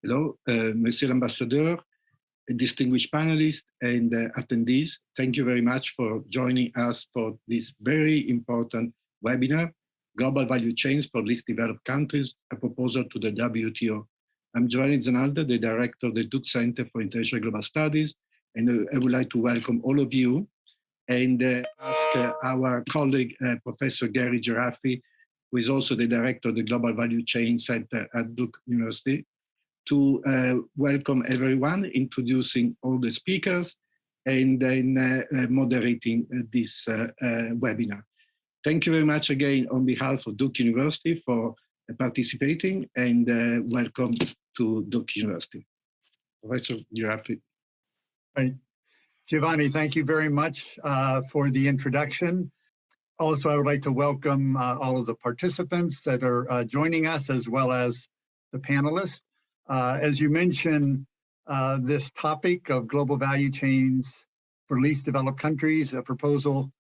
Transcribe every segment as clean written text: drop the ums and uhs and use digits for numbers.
Hello, Monsieur l'Ambassadeur, distinguished panelists and attendees. Thank you very much for joining us for this very important webinar, Global Value Chains for Least Developed Countries, a proposal to the WTO. I'm Giovanni Zanalda, the director of the Duke Center for International Global Studies, and I would like to welcome all of you and ask our colleague, Professor Gary Gereffi, who is also the director of the Global Value Chain Center at Duke University, to welcome everyone, introducing all the speakers, and then moderating this webinar. Thank you very much again on behalf of Duke University for participating, and welcome to Duke University. Professor Gereffi. Right. Giovanni, thank you very much for the introduction. Also, I would like to welcome all of the participants that are joining us, as well as the panelists. As you mentioned, this topic of global value chains for least developed countries, a proposal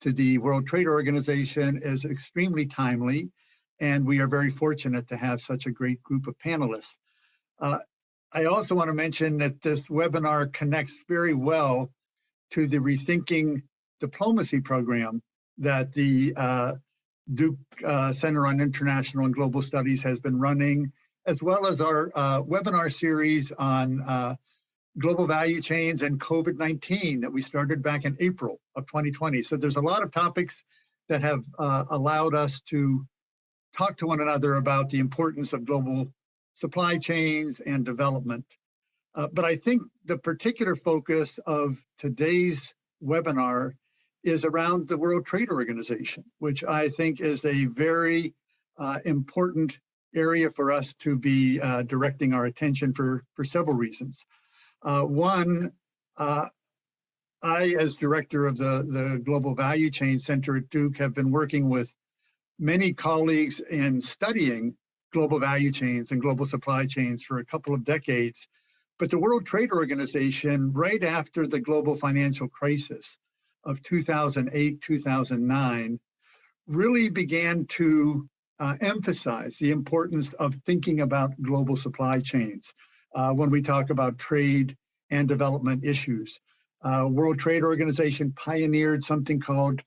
to the World Trade Organization, is extremely timely, and we are very fortunate to have such a great group of panelists. I also want to mention that this webinar connects very well to the Rethinking Diplomacy program that the Duke Center on International and Global Studies has been running, as well as our webinar series on global value chains and COVID-19 that we started back in April of 2020. So there's a lot of topics that have allowed us to talk to one another about the importance of global supply chains and development. But I think the particular focus of today's webinar is around the World Trade Organization, which I think is a very important area for us to be directing our attention for several reasons. One, I, as director of the Global Value Chain Center at Duke, have been working with many colleagues in studying global value chains and global supply chains for a couple of decades. But the World Trade Organization, right after the global financial crisis of 2008, 2009, really began to emphasize the importance of thinking about global supply chains when we talk about trade and development issues. World Trade Organization pioneered something called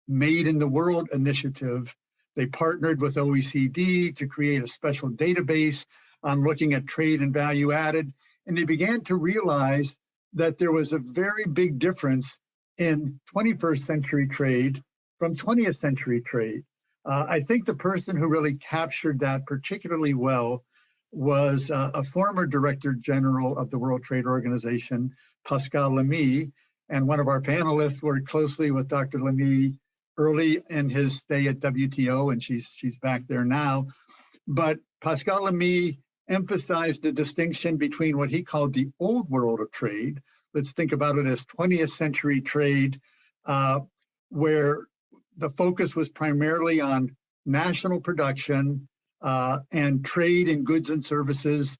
Made in the World initiative. They partnered with OECD to create a special database on looking at trade and value added, and they began to realize that there was a very big difference in 21st century trade from 20th century trade. I think the person who really captured that particularly well was a former Director General of the World Trade Organization, Pascal Lamy, and one of our panelists worked closely with Dr. Lamy early in his stay at WTO, and she's back there now. But Pascal Lamy emphasized the distinction between what he called the old world of trade. Let's think about it as 20th century trade, where the focus was primarily on national production and trade in goods and services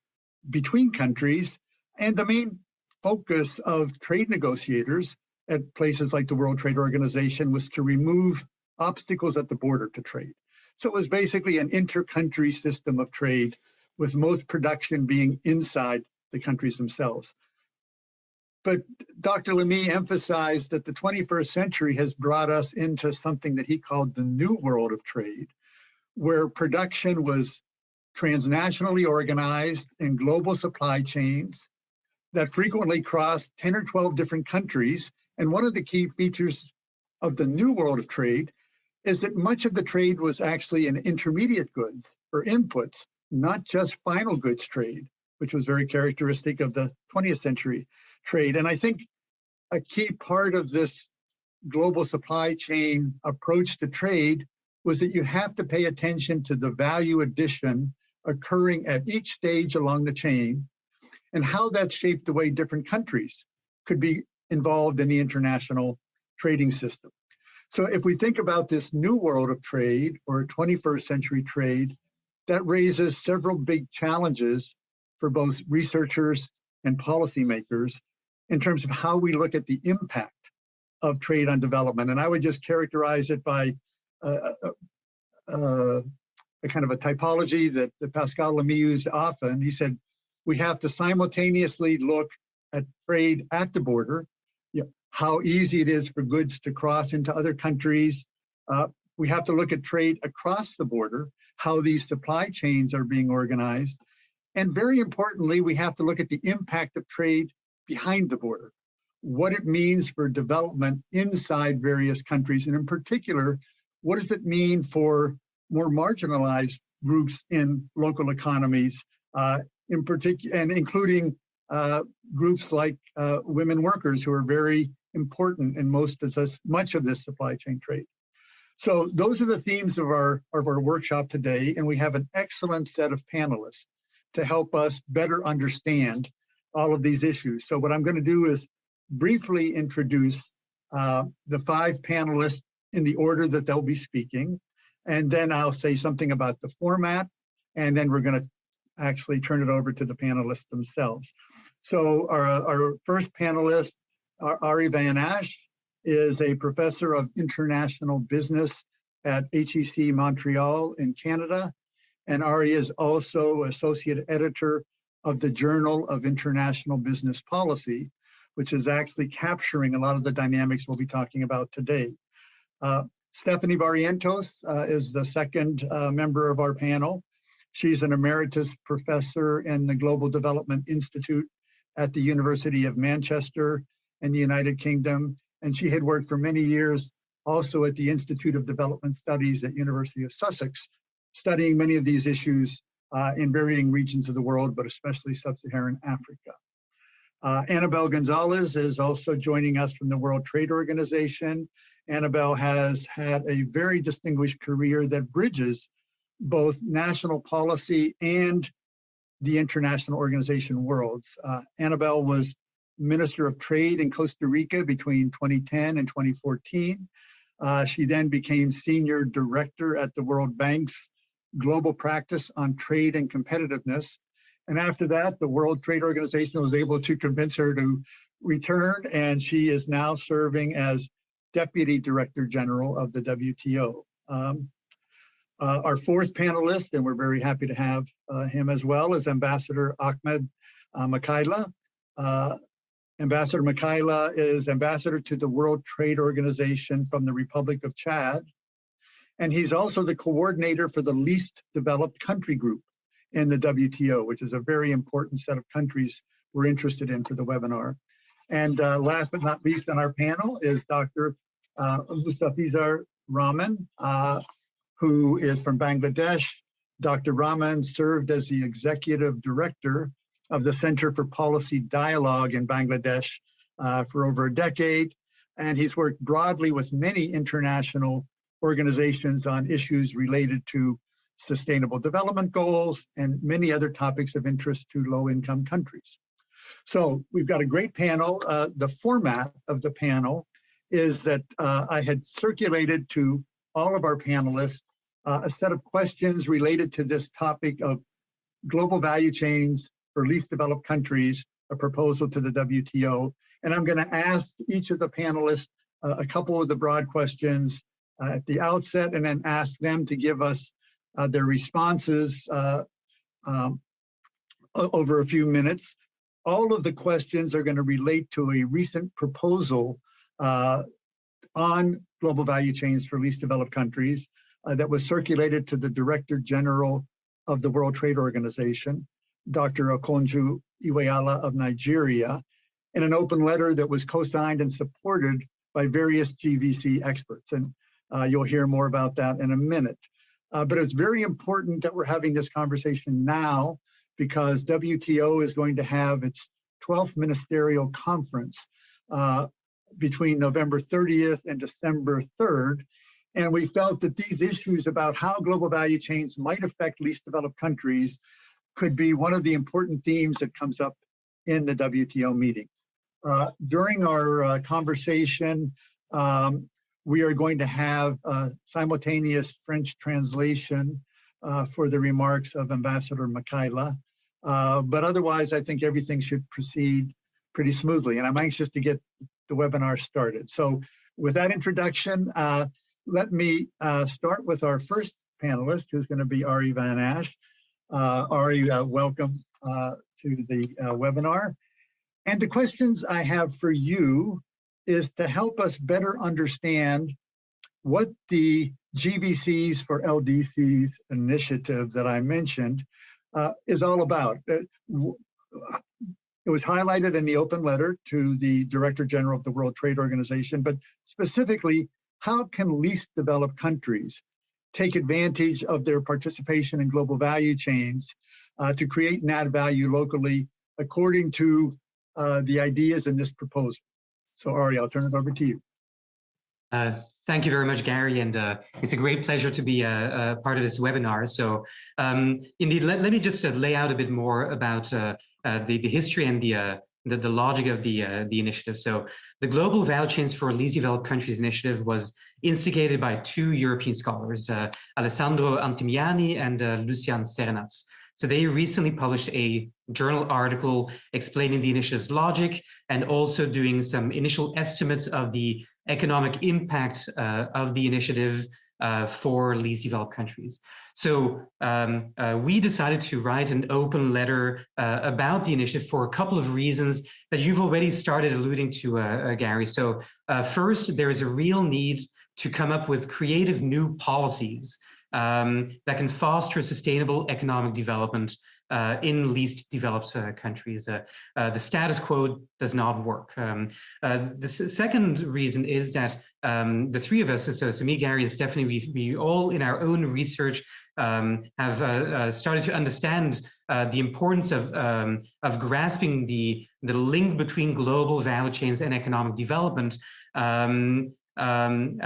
between countries. And the main focus of trade negotiators at places like the World Trade Organization was to remove obstacles at the border to trade. So it was basically an inter-country system of trade, with most production being inside the countries themselves. But Dr. Lamy emphasized that the 21st century has brought us into something that he called the new world of trade, where production was transnationally organized in global supply chains that frequently crossed 10 or 12 different countries. And one of the key features of the new world of trade is that much of the trade was actually in intermediate goods or inputs, not just final goods trade, which was very characteristic of the 20th century trade. And I think a key part of this global supply chain approach to trade was that you have to pay attention to the value addition occurring at each stage along the chain and how that shaped the way different countries could be involved in the international trading system. So if we think about this new world of trade or 21st century trade, that raises several big challenges for both researchers and policymakers in terms of how we look at the impact of trade on development. And I would just characterize it by a kind of a typology that Pascal Lamy used often. He said, we have to simultaneously look at trade at the border, how easy it is for goods to cross into other countries. We have to look at trade across the border, how these supply chains are being organized. And very importantly, we have to look at the impact of trade behind the border, what it means for development inside various countries. And in particular, what does it mean for more marginalized groups in local economies, in particular, and including groups like women workers, who are very important in much of this supply chain trade. So those are the themes of our workshop today, and we have an excellent set of panelists to help us better understand all of these issues. So what I'm going to do is briefly introduce the 5 panelists in the order that they'll be speaking, and then I'll say something about the format, and then we're going to actually turn it over to the panelists themselves. So our first panelist, Ari Van Assche, is a professor of international business at HEC Montreal in Canada. And Ari is also associate editor of the Journal of International Business Policy, which is actually capturing a lot of the dynamics we'll be talking about today. Stephanie Barrientos is the second member of our panel. She's an emeritus professor in the Global Development Institute at the University of Manchester in the United Kingdom. And she had worked for many years also at the Institute of Development Studies at University of Sussex, studying many of these issues in varying regions of the world, but especially sub-Saharan Africa. Anabel Gonzáles is also joining us from the World Trade Organization. Anabel has had a very distinguished career that bridges both national policy and the international organization worlds. Anabel was Minister of Trade in Costa Rica between 2010 and 2014. She then became Senior Director at the World Bank's Global Practice on Trade and Competitiveness. And after that, the World Trade Organization was able to convince her to return, and she is now serving as Deputy Director General of the WTO. Our fourth panelist, and we're very happy to have him as well, is Ambassador Ahmad Makaila. Ambassador Makaila is ambassador to the World Trade Organization from the Republic of Chad. And he's also the coordinator for the Least Developed Country Group in the WTO, which is a very important set of countries we're interested in for the webinar. And last but not least on our panel is Dr. Mustafizur Rahman, who is from Bangladesh. Dr. Rahman served as the executive director of the Center for Policy Dialogue in Bangladesh for over a decade. And he's worked broadly with many international organizations on issues related to sustainable development goals and many other topics of interest to low-income countries. So we've got a great panel. The format of the panel is that I had circulated to all of our panelists a set of questions related to this topic of global value chains for least developed countries, a proposal to the WTO. And I'm going to ask each of the panelists a couple of the broad questions at the outset, and then ask them to give us their responses over a few minutes. All of the questions are going to relate to a recent proposal on global value chains for least developed countries that was circulated to the Director General of the World Trade Organization, Dr. Okonjo-Iweala of Nigeria, in an open letter that was co-signed and supported by various GVC experts. And you'll hear more about that in a minute. But it's very important that we're having this conversation now, because WTO is going to have its 12th ministerial conference between November 30th and December 3rd. And we felt that these issues about how global value chains might affect least developed countries could be one of the important themes that comes up in the WTO meeting. During our conversation, we are going to have simultaneous French translation for the remarks of Ambassador Makaila. But otherwise, I think everything should proceed pretty smoothly, and I'm anxious to get the webinar started. So with that introduction, let me start with our first panelist, who's going to be Ari Van Assche. Ari, welcome to to the webinar. And the questions I have for you is to help us better understand what the GVCs for LDCs initiative that I mentioned is all about. It was highlighted in the open letter to the Director General of the World Trade Organization, but specifically, how can least developed countries take advantage of their participation in global value chains to create and add value locally according to the ideas in this proposal? So Ari, I'll turn it over to you. Thank you very much, Gary, and it's a great pleasure to be a part of this webinar. So indeed, let me just lay out a bit more about the history and the logic of the initiative. So the Global Value Chains for Least Developed Countries initiative was instigated by two European scholars, Alessandro Antimiani and Lucian Cernas. So they recently published a journal article explaining the initiative's logic and also doing some initial estimates of the economic impact of the initiative for least developed countries. So we decided to write an open letter about the initiative for a couple of reasons that you've already started alluding to, Gary. So first, there is a real need to come up with creative new policies that can foster sustainable economic development in least developed countries. The status quo does not work. The second reason is that the three of us, so me, Gary, and Stephanie, we all in our own research have started to understand the importance of grasping the link between global value chains and economic development. And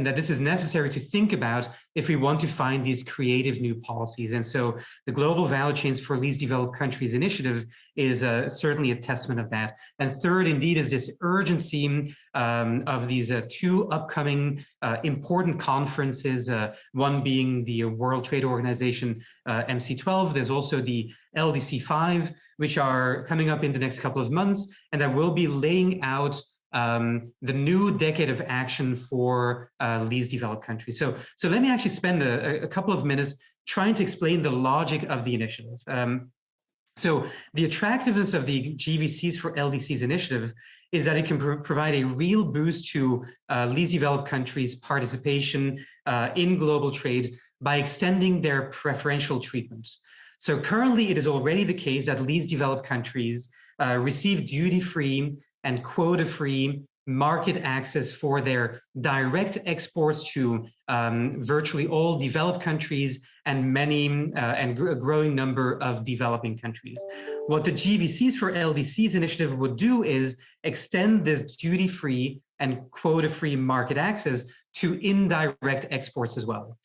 that this is necessary to think about if we want to find these creative new policies. And so the Global Value Chains for Least Developed Countries initiative is certainly a testament of that. And third, indeed, is this urgency of these two upcoming important conferences, one being the World Trade Organization MC12. There's also the LDC 5, which are coming up in the next couple of months, and that will be laying out the new decade of action for least developed countries. So let me actually spend a couple of minutes trying to explain the logic of the initiative. So the attractiveness of the GVCs for LDCs initiative is that it can provide a real boost to least developed countries' participation in global trade by extending their preferential treatment. So currently, it is already the case that least developed countries receive duty-free and quota-free market access for their direct exports to virtually all developed countries and many and a growing number of developing countries. What the GVCs for LDCs initiative would do is extend this duty-free and quota-free market access to indirect exports as well.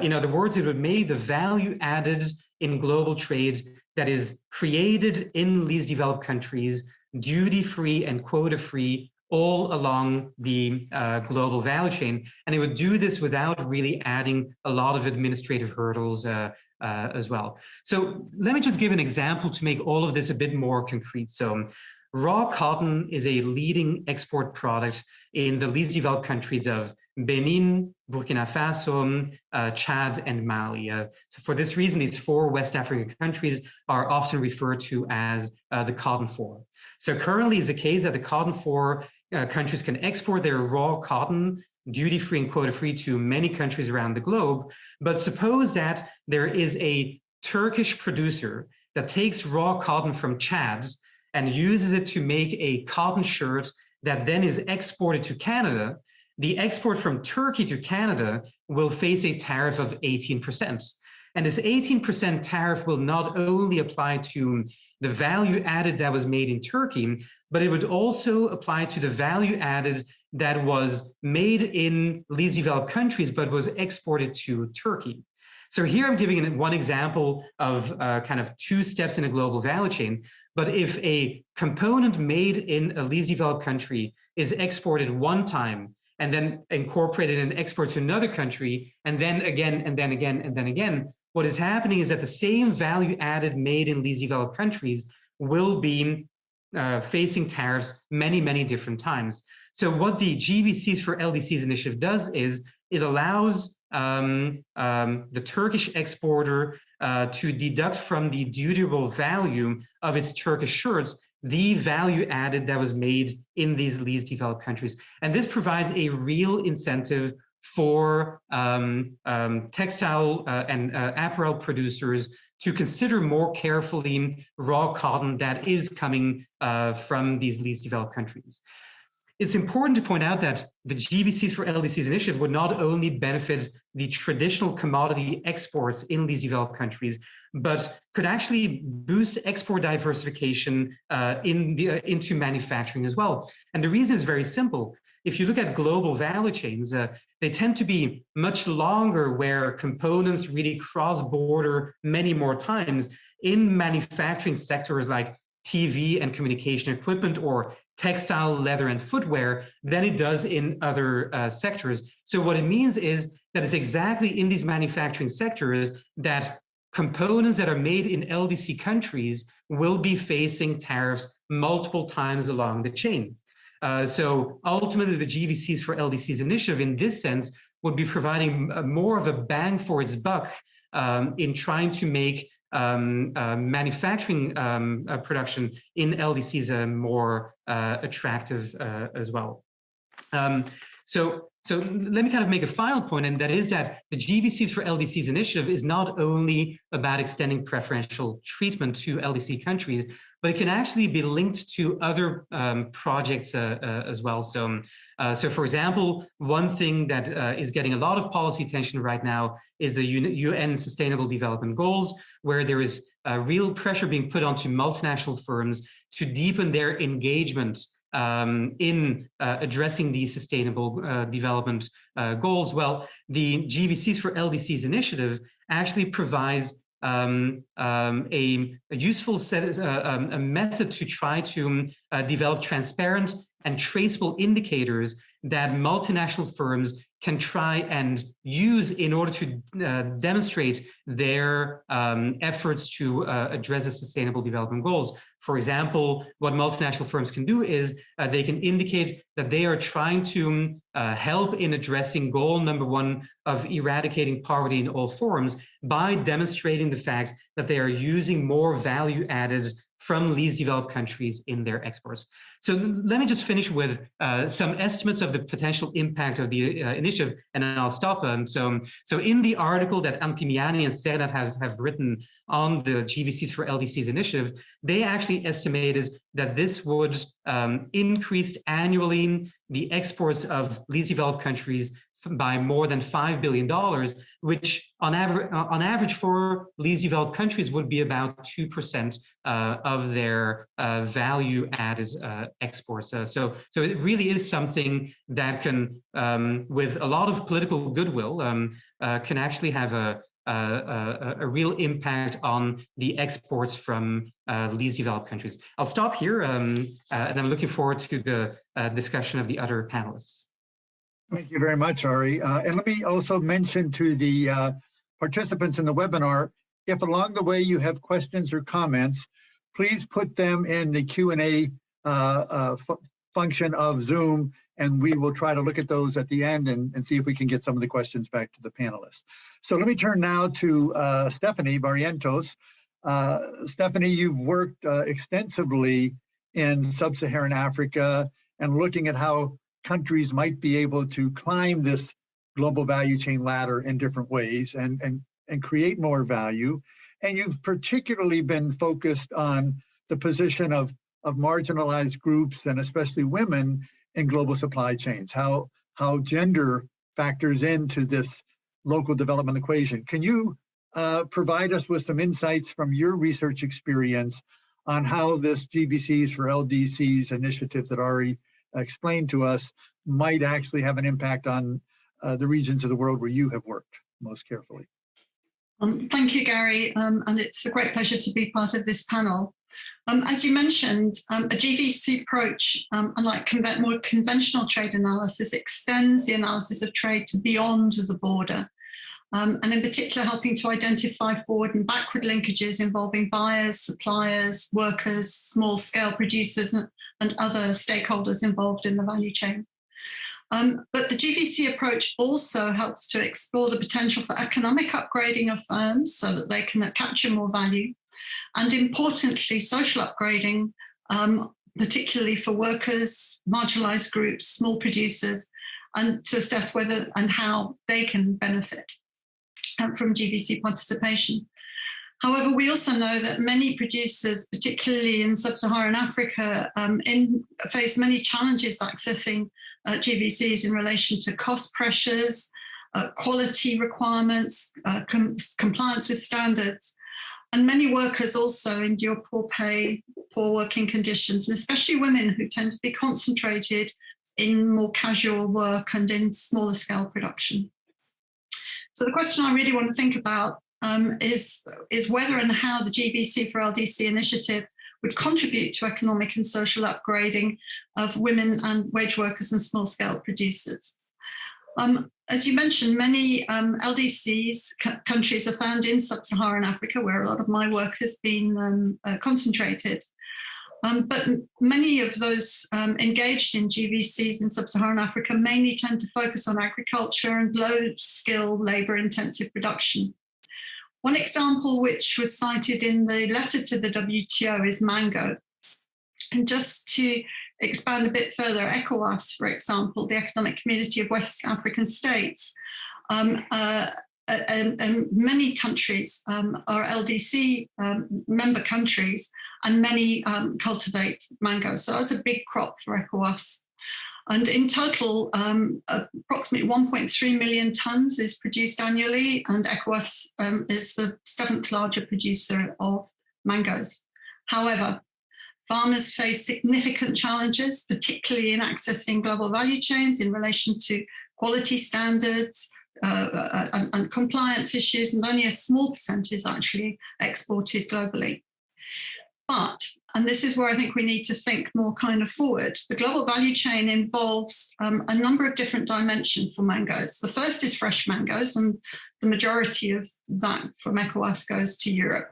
In other words, it would make the value added in global trade that is created in least developed countries duty-free and quota-free all along the global value chain. And it would do this without really adding a lot of administrative hurdles as well. So let me just give an example to make all of this a bit more concrete. So raw cotton is a leading export product in the least developed countries of Benin, Burkina Faso, Chad, and Mali. So for this reason, these four West African countries are often referred to as the Cotton Four. So currently it's the case that the Cotton Four countries can export their raw cotton duty-free and quota-free to many countries around the globe. But suppose that there is a Turkish producer that takes raw cotton from Chad and uses it to make a cotton shirt that then is exported to Canada. The export from Turkey to Canada will face a tariff of 18%. And this 18% tariff will not only apply to the value added that was made in Turkey, but it would also apply to the value added that was made in least developed countries, but was exported to Turkey. So here I'm giving one example of kind of two steps in a global value chain. But if a component made in a least developed country is exported one time and then incorporated and exported to another country, and then again, and then again, and then again, what is happening is that the same value added made in least developed countries will be facing tariffs many, many different times. So what the GVCs for LDCs initiative does is it allows the Turkish exporter to deduct from the dutiable value of its Turkish shirts the value added that was made in these least developed countries. And this provides a real incentive for textile and apparel producers to consider more carefully raw cotton that is coming from these least developed countries. It's important to point out that the GVCs for LDCs initiative would not only benefit the traditional commodity exports in these developed countries, but could actually boost export diversification into manufacturing as well. And the reason is very simple. If you look at global value chains, they tend to be much longer, where components really cross border many more times in manufacturing sectors like TV and communication equipment, or textile, leather, and footwear, than it does in other sectors. So what it means is that it's exactly in these manufacturing sectors that components that are made in LDC countries will be facing tariffs multiple times along the chain. So ultimately, the GVCs for LDCs initiative, in this sense, would be providing more of a bang for its buck in trying to make manufacturing production in LDCs more attractive as well. So let me kind of make a final point, and that is that the GVCs for LDCs initiative is not only about extending preferential treatment to LDC countries, but it can actually be linked to other projects as well. So for example, one thing that is getting a lot of policy attention right now is the UN Sustainable Development Goals, where there is real pressure being put onto multinational firms to deepen their engagement in addressing these sustainable development goals. Well, the GVCs for LDCs initiative actually provides a useful a method to try to develop transparent and traceable indicators that multinational firms can try and use in order to demonstrate their efforts to address the sustainable development goals. For example, what multinational firms can do is they can indicate that they are trying to help in addressing goal number 1 of eradicating poverty in all forms by demonstrating the fact that they are using more value added from least developed countries in their exports. So let me just finish with some estimates of the potential impact of the initiative, and then I'll stop. So in the article that Antimiani and Serdat have written on the GVCs for LDCs initiative, they actually estimated that this would increase annually the exports of least developed countries by more than $5 billion, which on average for least developed countries would be about 2% of their value-added exports. So it really is something that can, with a lot of political goodwill, can actually have a real impact on the exports from least developed countries. I'll stop here, and I'm looking forward to the discussion of the other panelists. Thank you very much, Ari. And let me also mention to the participants in the webinar, if along the way you have questions or comments, please put them in the Q&A function of Zoom, and we will try to look at those at the end and see if we can get some of the questions back to the panelists. So let me turn now to Stephanie Barrientos. Stephanie, you've worked extensively in sub-Saharan Africa and looking at how countries might be able to climb this global value chain ladder in different ways and create more value. And you've particularly been focused on the position of marginalized groups, and especially women, in global supply chains, how gender factors into this local development equation. Can you provide us with some insights from your research experience on how this GVCs for LDCs initiative that Ari explained to us might actually have an impact on the regions of the world where you have worked most carefully? Thank you, Gary, and it's a great pleasure to be part of this panel. As you mentioned, a GVC approach, unlike more conventional trade analysis, extends the analysis of trade to beyond the border, and in particular helping to identify forward and backward linkages involving buyers, suppliers, workers, small-scale producers, and other stakeholders involved in the value chain. But the GVC approach also helps to explore the potential for economic upgrading of firms so that they can capture more value, and importantly, social upgrading, particularly for workers, marginalized groups, small producers, and to assess whether and how they can benefit from GVC participation. However, we also know that many producers, particularly in sub-Saharan Africa, face many challenges accessing GVCs in relation to cost pressures, quality requirements, compliance with standards. And many workers also endure poor pay, poor working conditions, and especially women who tend to be concentrated in more casual work and in smaller scale production. So the question I really want to think about is whether and how the GVC for LDC initiative would contribute to economic and social upgrading of women and wage workers and small-scale producers. As you mentioned, many LDCs countries are found in sub-Saharan Africa, where a lot of my work has been concentrated. But many of those engaged in GVCs in sub-Saharan Africa mainly tend to focus on agriculture and low-skill, labour-intensive production. One example which was cited in the letter to the WTO is mango. And just to expand a bit further, ECOWAS, for example, the Economic Community of West African States, and many countries are LDC member countries, and many cultivate mango. So that's a big crop for ECOWAS. And in total, approximately 1.3 million tons is produced annually, and ECOWAS is the 7th largest producer of mangoes. However, farmers face significant challenges, particularly in accessing global value chains in relation to quality standards and compliance issues, and only a small percentage actually exported globally. But, and this is where I think we need to think more kind of forward, the global value chain involves a number of different dimensions for mangoes. The first is fresh mangoes, and the majority of that from ECOWAS goes to Europe.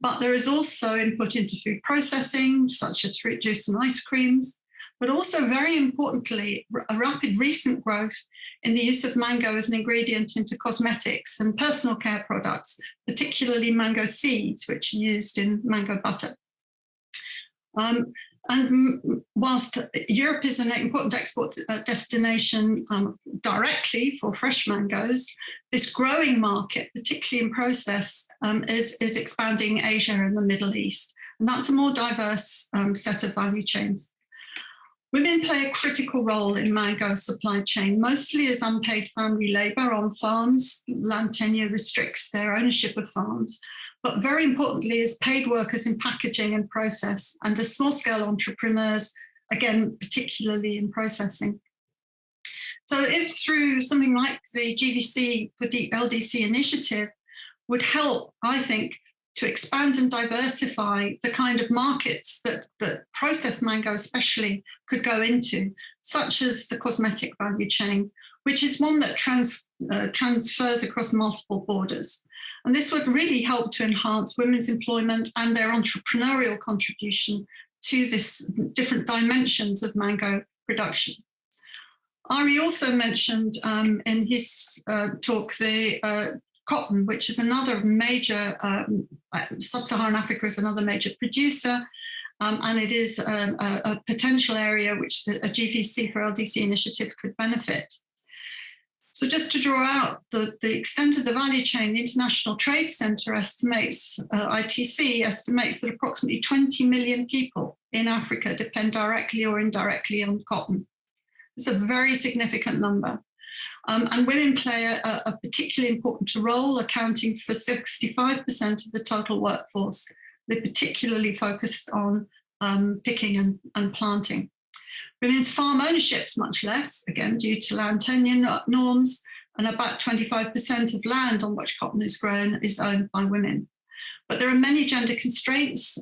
But there is also input into food processing, such as fruit juice and ice creams, but also very importantly, a rapid recent growth in the use of mango as an ingredient into cosmetics and personal care products, particularly mango seeds, which are used in mango butter. And whilst Europe is an important export destination directly for fresh mangoes, this growing market, particularly in process, is expanding Asia and the Middle East. And that's a more diverse set of value chains. Women play a critical role in mango supply chain, mostly as unpaid family labour on farms. Land tenure restricts their ownership of farms, but very importantly as paid workers in packaging and process, and as small-scale entrepreneurs, again, particularly in processing. So if through something like the GVC for the LDC initiative would help, I think, to expand and diversify the kind of markets that processed mango especially could go into, such as the cosmetic value chain, which is one that transfers across multiple borders. And this would really help to enhance women's employment and their entrepreneurial contribution to this different dimensions of mango production. Ari also mentioned in his talk the cotton, which is another major, sub-Saharan Africa is another major producer, and it is a potential area which a GVC for LDC initiative could benefit. So just to draw out the extent of the value chain, the International Trade Center estimates, ITC estimates that approximately 20 million people in Africa depend directly or indirectly on cotton. It's a very significant number. And women play a particularly important role, accounting for 65% of the total workforce. They're particularly focused on picking and planting. Women's farm ownership is much less, again, due to land tenure norms, and about 25% of land on which cotton is grown is owned by women. But there are many gender constraints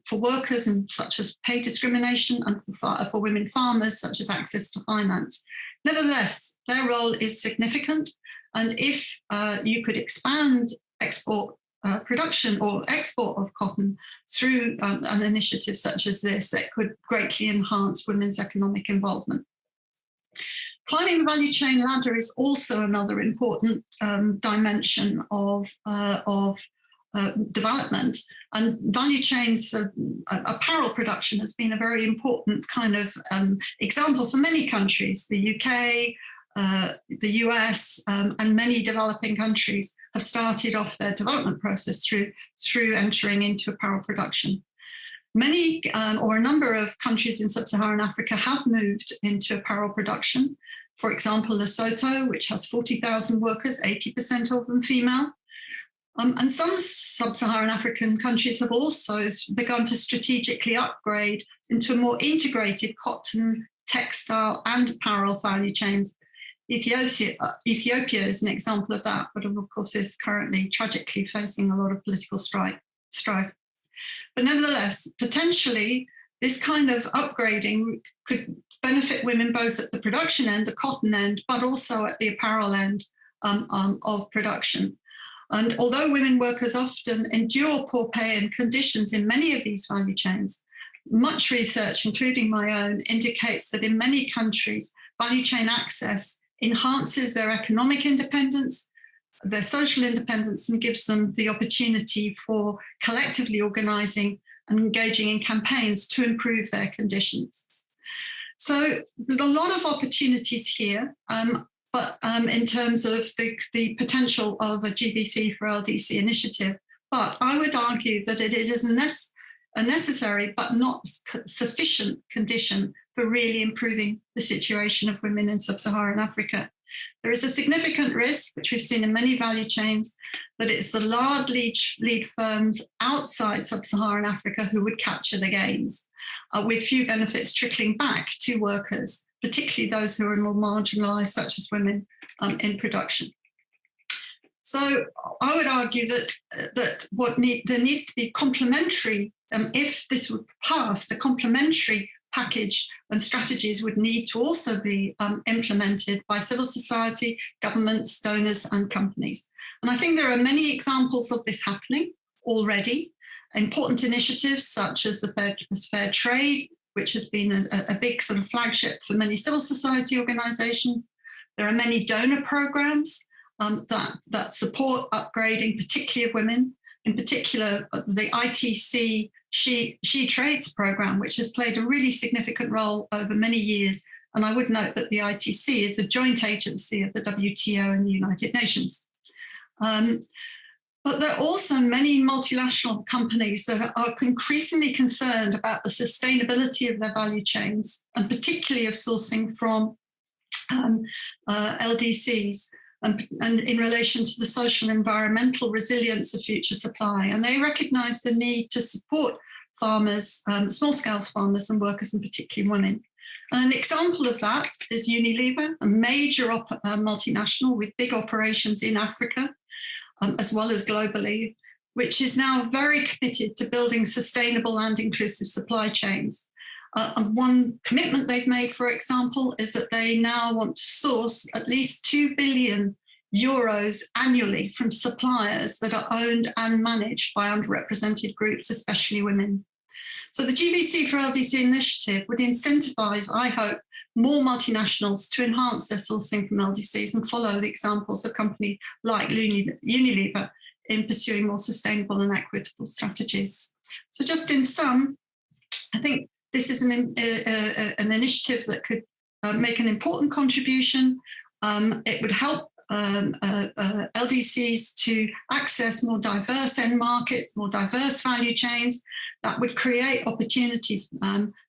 for workers, and such as pay discrimination, and for women farmers, such as access to finance. Nevertheless, their role is significant, and if you could expand export production or export of cotton through an initiative such as this, it could greatly enhance women's economic involvement. Climbing the value chain ladder is also another important dimension of development, and value chains. Apparel production has been a very important kind of example for many countries. The UK, the US, and many developing countries have started off their development process through entering into apparel production. Many or a number of countries in sub-Saharan Africa have moved into apparel production. For example, Lesotho, which has 40,000 workers, 80% of them female. And some sub-Saharan African countries have also begun to strategically upgrade into more integrated cotton, textile, and apparel value chains. Ethiopia is an example of that, but of course is currently tragically facing a lot of political strife. But nevertheless, potentially, this kind of upgrading could benefit women both at the production end, the cotton end, but also at the apparel end of production. And although women workers often endure poor pay and conditions in many of these value chains, much research, including my own, indicates that in many countries, value chain access enhances their economic independence, their social independence, and gives them the opportunity for collectively organizing and engaging in campaigns to improve their conditions. So there's a lot of opportunities here, but in terms of the potential of a GVC for LDC initiative. But I would argue that it is a necessary but not sufficient condition for really improving the situation of women in sub-Saharan Africa. There is a significant risk, which we've seen in many value chains, that it's the large lead firms outside sub-Saharan Africa who would capture the gains, with few benefits trickling back to workers, particularly those who are more marginalised, such as women in production. So I would argue that there needs to be complementary, if this would pass, a complementary package and strategies would need to also be implemented by civil society, governments, donors, and companies. And I think there are many examples of this happening already. Important initiatives such as the fair trade, which has been a big sort of flagship for many civil society organizations. There are many donor programs that support upgrading, particularly of women, in particular the ITC She Trades program, which has played a really significant role over many years. And I would note that the ITC is a joint agency of the WTO and the United Nations. But there are also many multinational companies that are increasingly concerned about the sustainability of their value chains, and particularly of sourcing from LDCs, and in relation to the social and environmental resilience of future supply. And they recognise the need to support farmers, small-scale farmers and workers, and particularly women. And an example of that is Unilever, a major multinational with big operations in Africa, as well as globally, which is now very committed to building sustainable and inclusive supply chains. And one commitment they've made, for example, is that they now want to source at least 2 billion euros annually from suppliers that are owned and managed by underrepresented groups, especially women. So the GVC for LDC initiative would incentivize, I hope, more multinationals to enhance their sourcing from LDCs and follow the examples of companies like Unilever in pursuing more sustainable and equitable strategies. So just in sum, I think this is an initiative that could make an important contribution. It would help LDCs to access more diverse end markets, more diverse value chains that would create opportunities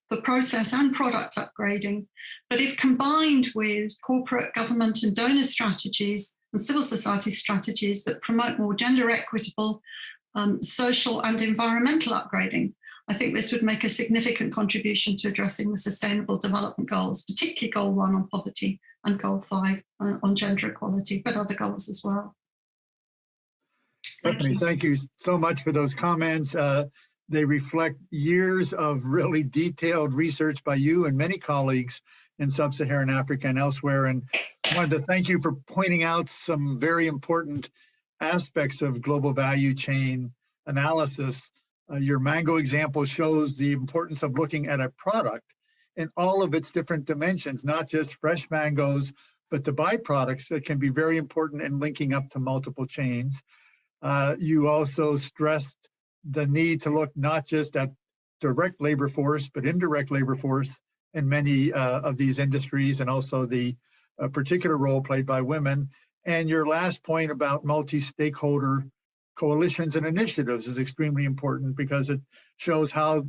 for process and product upgrading. But if combined with corporate, government and donor strategies and civil society strategies that promote more gender equitable, social and environmental upgrading, I think this would make a significant contribution to addressing the Sustainable Development Goals, particularly Goal 1 on poverty and Goal 5 on gender equality, but other goals as well. Stephanie, thank you so much for those comments. They reflect years of really detailed research by you and many colleagues in sub-Saharan Africa and elsewhere. And I wanted to thank you for pointing out some very important aspects of global value chain analysis. Your mango example shows the importance of looking at a product in all of its different dimensions, not just fresh mangoes, but the byproducts that can be very important in linking up to multiple chains. You also stressed the need to look not just at direct labor force, but indirect labor force in many of these industries, and also the particular role played by women. And your last point about multi-stakeholder coalitions and initiatives is extremely important, because it shows how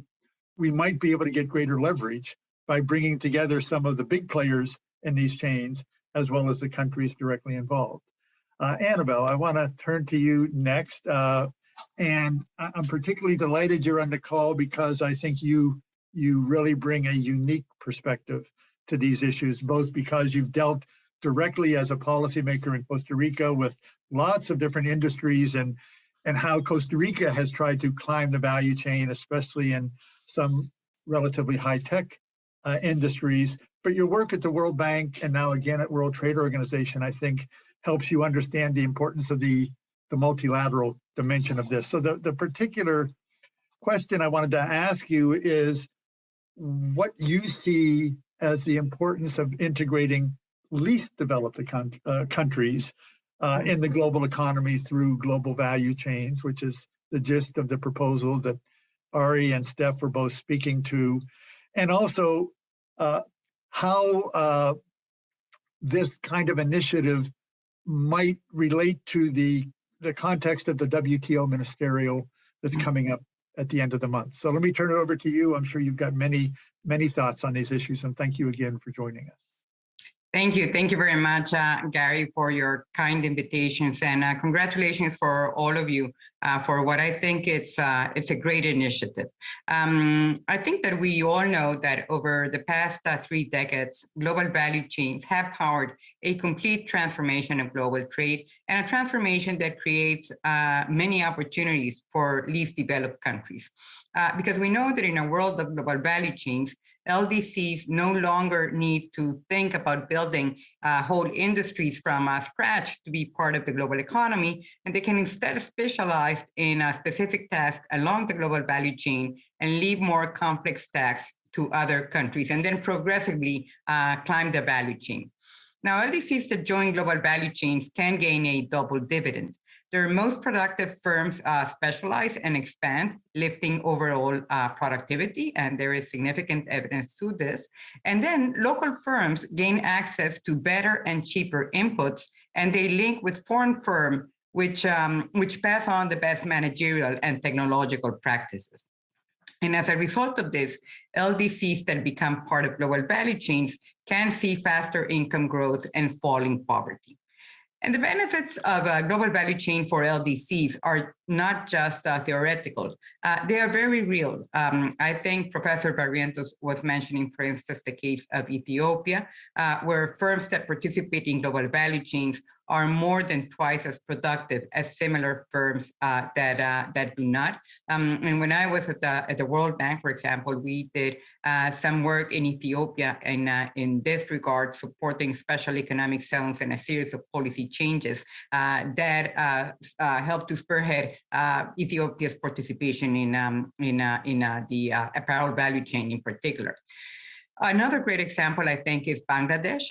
we might be able to get greater leverage by bringing together some of the big players in these chains, as well as the countries directly involved. Anabel, I want to turn to you next. And I'm particularly delighted you're on the call, because I think you really bring a unique perspective to these issues, both because you've dealt directly as a policymaker in Costa Rica with lots of different industries, and how Costa Rica has tried to climb the value chain, especially in some relatively high-tech industries. But your work at the World Bank and now again at World Trade Organization, I think, helps you understand the importance of the multilateral dimension of this. So the particular question I wanted to ask you is what you see as the importance of integrating least developed countries in the global economy through global value chains, which is the gist of the proposal that Ari and Steph were both speaking to, and also how this kind of initiative might relate to the context of the WTO ministerial that's coming up at the end of the month. So let me turn it over to you. I'm sure you've got many thoughts on these issues, and thank you again for joining us. Thank you very much, Gary, for your kind invitations, and congratulations for all of you for what I think it's a great initiative. I think that we all know that over the past 3 decades, global value chains have powered a complete transformation of global trade, and a transformation that creates many opportunities for least developed countries. Because we know that in a world of global value chains, LDCs no longer need to think about building whole industries from scratch to be part of the global economy, and they can instead specialize in a specific task along the global value chain and leave more complex tasks to other countries, and then progressively climb the value chain. Now, LDCs that join global value chains can gain a double dividend. Their most productive firms specialize and expand, lifting overall productivity, and there is significant evidence to this. And then local firms gain access to better and cheaper inputs, and they link with foreign firms, which pass on the best managerial and technological practices. And as a result of this, LDCs that become part of global value chains can see faster income growth and falling poverty. And the benefits of a global value chain for LDCs are not just theoretical. They are very real. I think Professor Barrientos was mentioning, for instance, the case of Ethiopia, where firms that participate in global value chains are more than twice as productive as similar firms that do not. And when I was at the World Bank, for example, we did some work in Ethiopia in this regard, supporting special economic zones and a series of policy changes that helped to spearhead Ethiopia's participation in the apparel value chain in particular. Another great example, I think, is Bangladesh.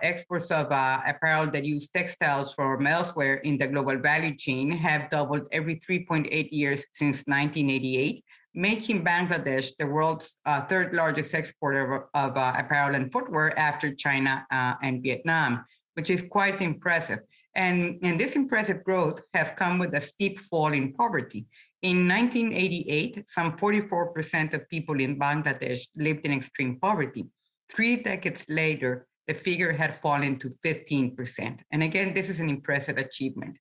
Exports of apparel that use textiles from elsewhere in the global value chain have doubled every 3.8 years since 1988, making Bangladesh the world's third largest exporter of apparel and footwear after China and Vietnam, which is quite impressive. And this impressive growth has come with a steep fall in poverty. In 1988, some 44% of people in Bangladesh lived in extreme poverty. 3 decades later, the figure had fallen to 15%. And again, this is an impressive achievement.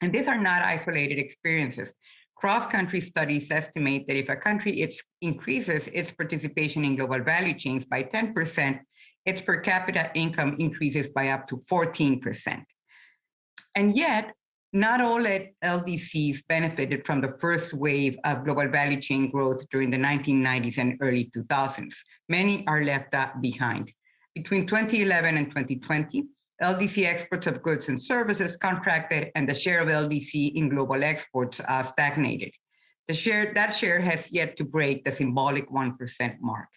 And these are not isolated experiences. Cross-country studies estimate that if a country increases its participation in global value chains by 10%, its per capita income increases by up to 14%. And yet, not all LDCs benefited from the first wave of global value chain growth during the 1990s and early 2000s. Many are left behind. Between 2011 and 2020, LDC exports of goods and services contracted, and the share of LDC in global exports stagnated. That share has yet to break the symbolic 1% mark.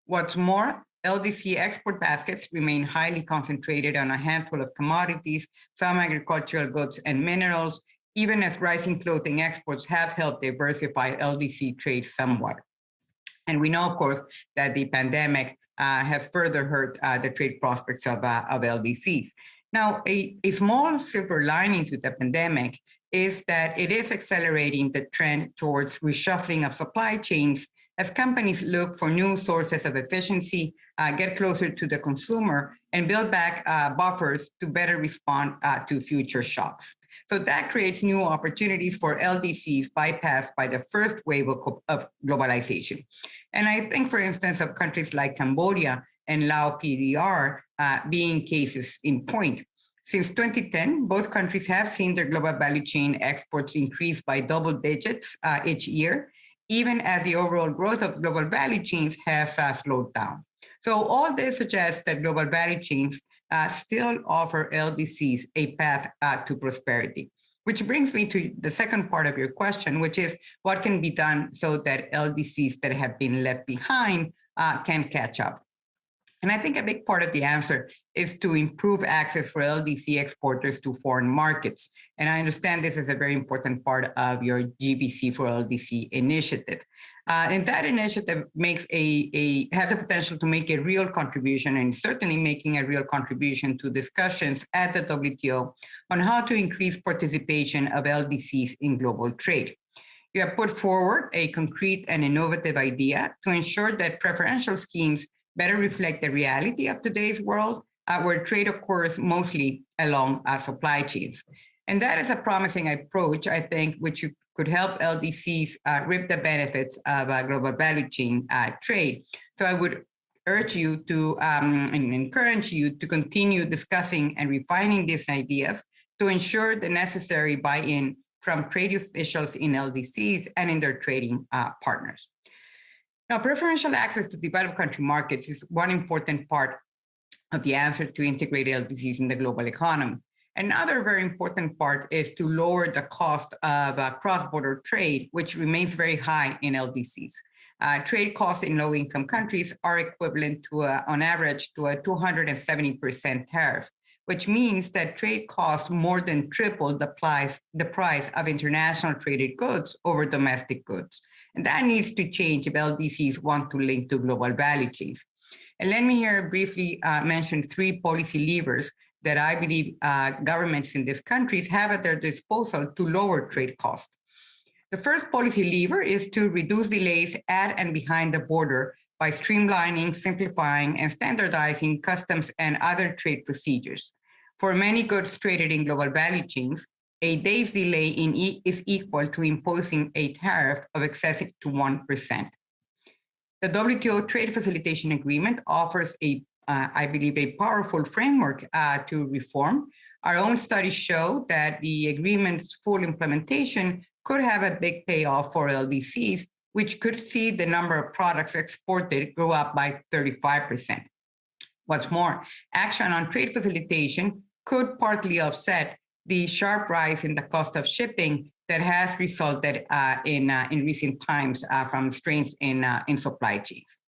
What's more, LDC export baskets remain highly concentrated on a handful of commodities, some agricultural goods and minerals, even as rising clothing exports have helped diversify LDC trade somewhat. And we know, of course, that the pandemic has further hurt the trade prospects of LDCs. Now, a small silver lining to the pandemic is that it is accelerating the trend towards reshuffling of supply chains as companies look for new sources of efficiency, get closer to the consumer, and build back buffers to better respond to future shocks. So that creates new opportunities for LDCs bypassed by the first wave of globalization. And I think, for instance, of countries like Cambodia and Laos PDR being cases in point. Since 2010, both countries have seen their global value chain exports increase by double digits each year, even as the overall growth of global value chains has slowed down. So all this suggests that global value chains still offer LDCs a path to prosperity, which brings me to the second part of your question, which is what can be done so that LDCs that have been left behind can catch up. And I think a big part of the answer is to improve access for LDC exporters to foreign markets. And I understand this is a very important part of your GVC for LDC initiative. And that initiative has the potential to make a real contribution, and certainly making a real contribution to discussions at the WTO on how to increase participation of LDCs in global trade. You have put forward a concrete and innovative idea to ensure that preferential schemes better reflect the reality of today's world, where trade occurs mostly along supply chains. And that is a promising approach, I think, which could help LDCs reap the benefits of global value chain trade. So I would urge you to and encourage you to continue discussing and refining these ideas to ensure the necessary buy-in from trade officials in LDCs and in their trading partners. Now, preferential access to developed country markets is one important part of the answer to integrate LDCs in the global economy. Another very important part is to lower the cost of cross-border trade, which remains very high in LDCs. Trade costs in low-income countries are equivalent to, on average, to a 270% tariff, which means that trade costs more than triple the price of international traded goods over domestic goods. And that needs to change if LDCs want to link to global value chains. And let me here briefly mention three policy levers that I believe governments in these countries have at their disposal to lower trade costs. The first policy lever is to reduce delays at and behind the border by streamlining, simplifying, and standardizing customs and other trade procedures. For many goods traded in global value chains, a day's delay is equal to imposing a tariff of excessive to 1%. The WTO Trade Facilitation Agreement offers I believe, a powerful framework to reform. Our own studies show that the agreement's full implementation could have a big payoff for LDCs, which could see the number of products exported go up by 35%. What's more, action on trade facilitation could partly offset the sharp rise in the cost of shipping that has resulted in recent times from strains in supply chains.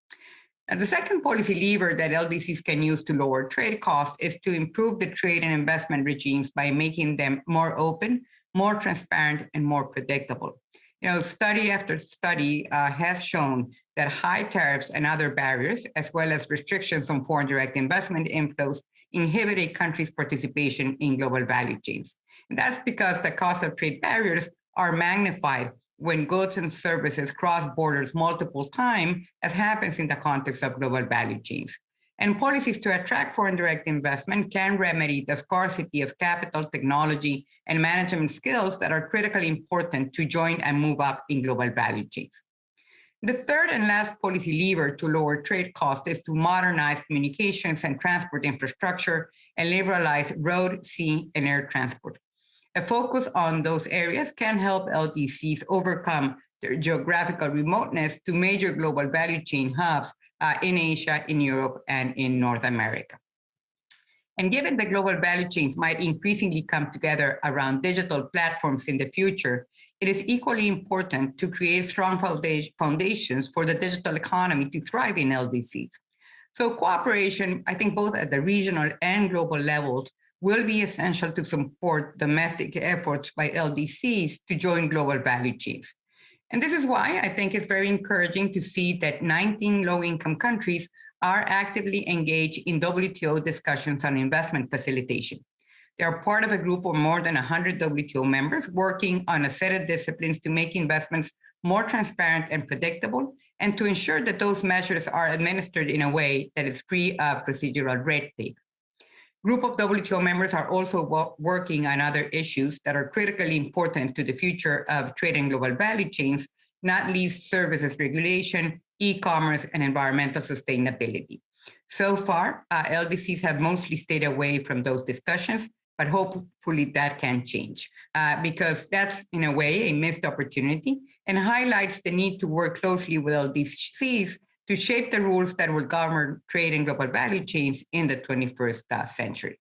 And the second policy lever that LDCs can use to lower trade costs is to improve the trade and investment regimes by making them more open, more transparent, and more predictable. You know, study after study has shown that high tariffs and other barriers, as well as restrictions on foreign direct investment inflows, inhibit a country's participation in global value chains. And that's because the cost of trade barriers are magnified when goods and services cross borders multiple times, as happens in the context of global value chains. And policies to attract foreign direct investment can remedy the scarcity of capital, technology, and management skills that are critically important to join and move up in global value chains. The third and last policy lever to lower trade costs is to modernize communications and transport infrastructure and liberalize road, sea, and air transport. A focus on those areas can help LDCs overcome their geographical remoteness to major global value chain hubs in Asia, in Europe, and in North America. And given that global value chains might increasingly come together around digital platforms in the future, it is equally important to create strong foundations for the digital economy to thrive in LDCs. So cooperation, I think both at the regional and global levels, will be essential to support domestic efforts by LDCs to join global value chains. And this is why I think it's very encouraging to see that 19 low-income countries are actively engaged in WTO discussions on investment facilitation. They are part of a group of more than 100 WTO members working on a set of disciplines to make investments more transparent and predictable, and to ensure that those measures are administered in a way that is free of procedural red tape. Group of WTO members are also working on other issues that are critically important to the future of trade and global value chains, not least services regulation, e-commerce, and environmental sustainability. So far, LDCs have mostly stayed away from those discussions, but hopefully that can change because that's, in a way, a missed opportunity and highlights the need to work closely with LDCs to shape the rules that will govern trade and global value chains in the 21st century.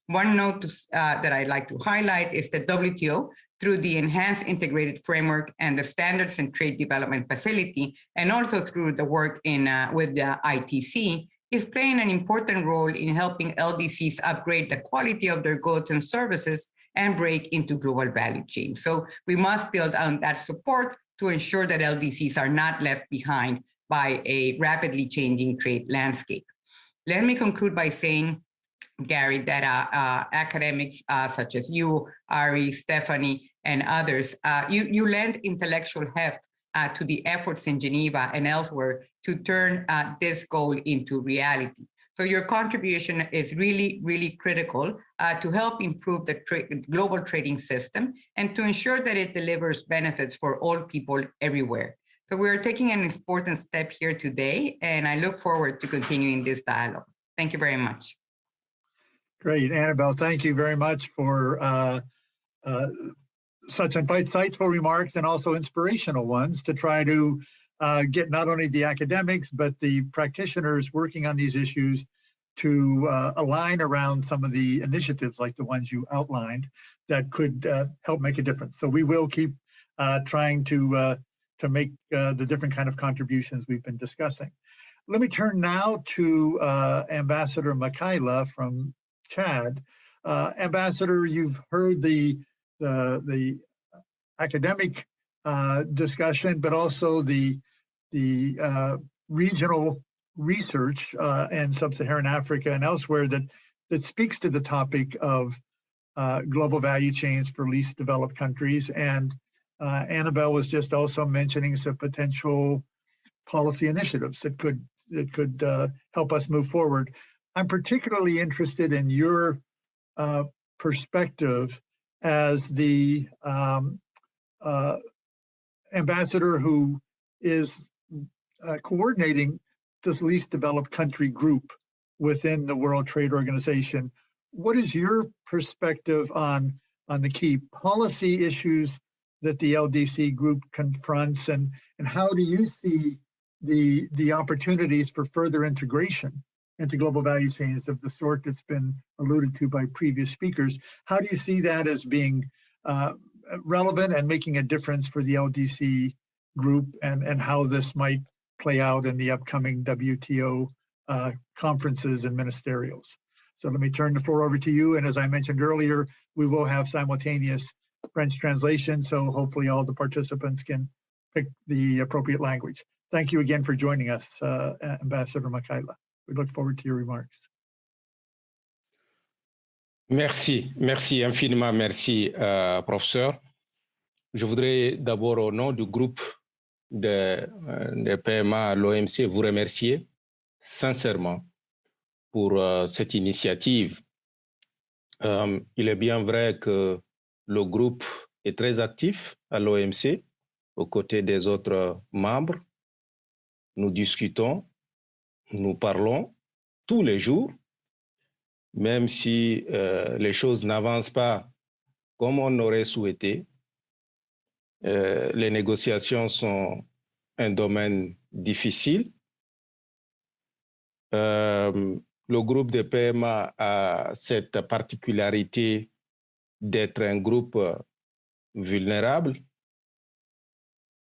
One note that I'd like to highlight is that WTO, through the Enhanced Integrated Framework and the Standards and Trade Development Facility, and also through the work with the ITC, is playing an important role in helping LDCs upgrade the quality of their goods and services and break into global value chains. So we must build on that support to ensure that LDCs are not left behind by a rapidly changing trade landscape. Let me conclude by saying, Gary, that academics such as you, Ari, Stephanie, and others, you lend intellectual heft to the efforts in Geneva and elsewhere to turn this goal into reality. So your contribution is really, really critical to help improve the global trading system and to ensure that it delivers benefits for all people everywhere. So we are taking an important step here today, and I look forward to continuing this dialogue. Thank you very much. Great, Anabel, thank you very much for such insightful remarks and also inspirational ones to try to get not only the academics, but the practitioners working on these issues to align around some of the initiatives like the ones you outlined that could help make a difference. So we will keep trying to make the different kind of contributions we've been discussing. Let me turn now to Ambassador Makaila from Chad. Ambassador, you've heard the academic discussion, but also the regional research in sub-Saharan Africa and elsewhere that speaks to the topic of global value chains for least developed countries. And Anabel was just also mentioning some potential policy initiatives that could help us move forward. I'm particularly interested in your perspective as the ambassador who is coordinating this least developed country group within the World Trade Organization. What is your perspective on the key policy issues that the LDC group confronts, and how do you see the opportunities for further integration into global value chains of the sort that's been alluded to by previous speakers? How do you see that as being relevant and making a difference for the LDC group, and how this might play out in the upcoming WTO conferences and ministerials? So let me turn the floor over to you. And as I mentioned earlier, we will have simultaneous French translation, so hopefully all the participants can pick the appropriate language. Thank you again for joining us, Ambassador Makaila. We look forward to your remarks. Merci infiniment, merci, professeur. Je voudrais d'abord, au nom du groupe de PMA à l'OMC, vous remercier sincèrement pour cette initiative. Il est bien vrai que le groupe est très actif à l'OMC aux côtés des autres membres. Nous discutons, nous parlons tous les jours, même si les choses n'avancent pas comme on aurait souhaité. Les négociations sont un domaine difficile. Le groupe de PMA a cette particularité d'être un groupe vulnérable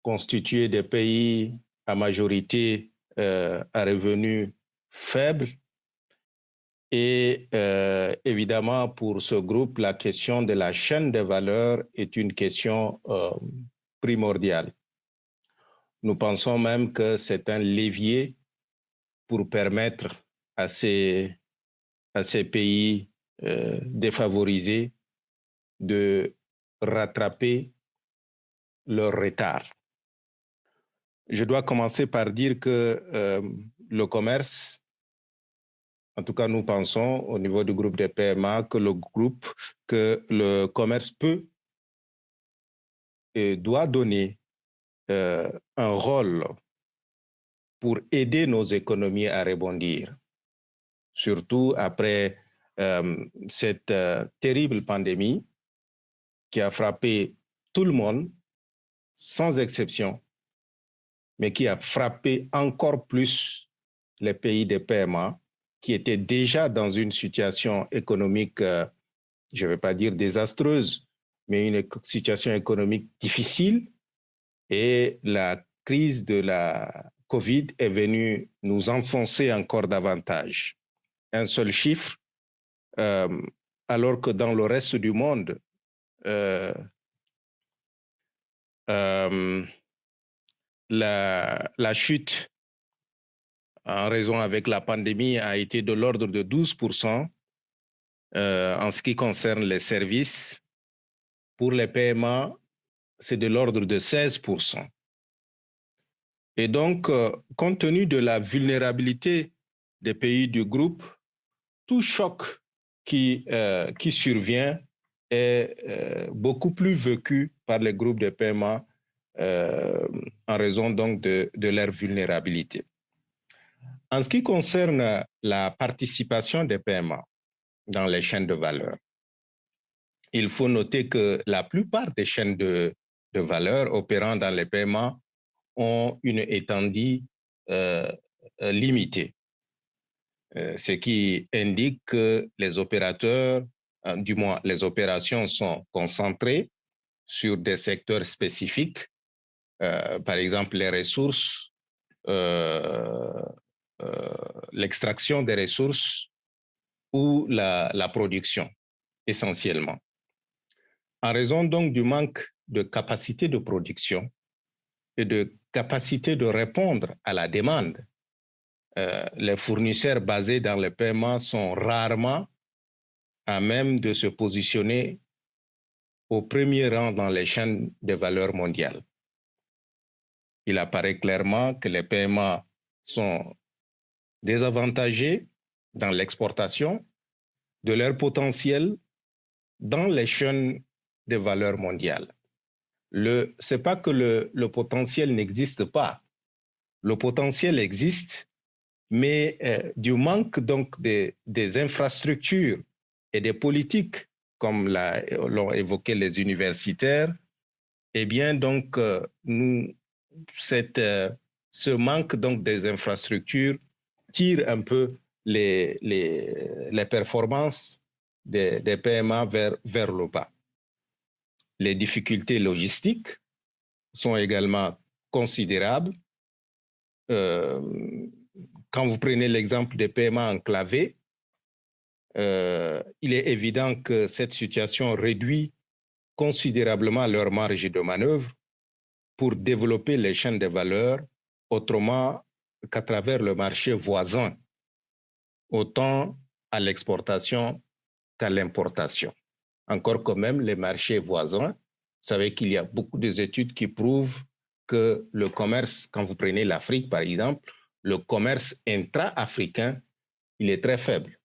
constitués de pays à majorité à revenus faibles. Et évidemment, pour ce groupe, la question de la chaîne de valeur est une question primordiale. Nous pensons même que c'est un levier pour permettre à ces pays défavorisés de rattraper leur retard. Je dois commencer par dire que le commerce, en tout cas nous pensons au niveau du groupe des PMA que le commerce peut et doit donner un rôle pour aider nos économies à rebondir, surtout après cette terrible pandémie qui a frappé tout le monde, sans exception, mais qui a frappé encore plus les pays de PMA, qui étaient déjà dans une situation économique, je ne vais pas dire désastreuse, mais une situation économique difficile. Et la crise de la Covid est venue nous enfoncer encore davantage. Un seul chiffre, alors que dans le reste du monde, la chute en raison avec la pandémie a été de l'ordre de 12%. En ce qui concerne les services, pour les PMA, c'est de l'ordre de 16%. Et donc, compte tenu de la vulnérabilité des pays du groupe, tout choc qui survient est beaucoup plus vécu par les groupes de PMA en raison donc de leur vulnérabilité. En ce qui concerne la participation des PMA dans les chaînes de valeur, il faut noter que la plupart des chaînes de valeur opérant dans les PMA ont une étendue limitée, ce qui indique que les opérateurs, du moins les opérations sont concentrées sur des secteurs spécifiques, par exemple les ressources, l'extraction des ressources ou la production, essentiellement. En raison donc du manque de capacité de production et de capacité de répondre à la demande, les fournisseurs basés dans le paiement sont rarement à même de se positionner au premier rang dans les chaînes de valeur mondiales. Il apparaît clairement que les paiements sont désavantagés dans l'exportation de leur potentiel dans les chaînes de valeur mondiales. Ce n'est pas que le potentiel n'existe pas. Le potentiel existe, mais du manque donc des infrastructures et des politiques, comme l'ont évoqué les universitaires, eh bien donc ce manque donc des infrastructures tire un peu les performances des PMA vers le bas. Les difficultés logistiques sont également considérables. Quand vous prenez l'exemple des paiements enclavés, il est évident que cette situation réduit considérablement leur marge de manœuvre pour développer les chaînes de valeur autrement qu'à travers le marché voisin, autant à l'exportation qu'à l'importation. Encore que même les marchés voisins, vous savez qu'il y a beaucoup d'études qui prouvent que le commerce, quand vous prenez l'Afrique par exemple, le commerce intra-africain, il est très faible.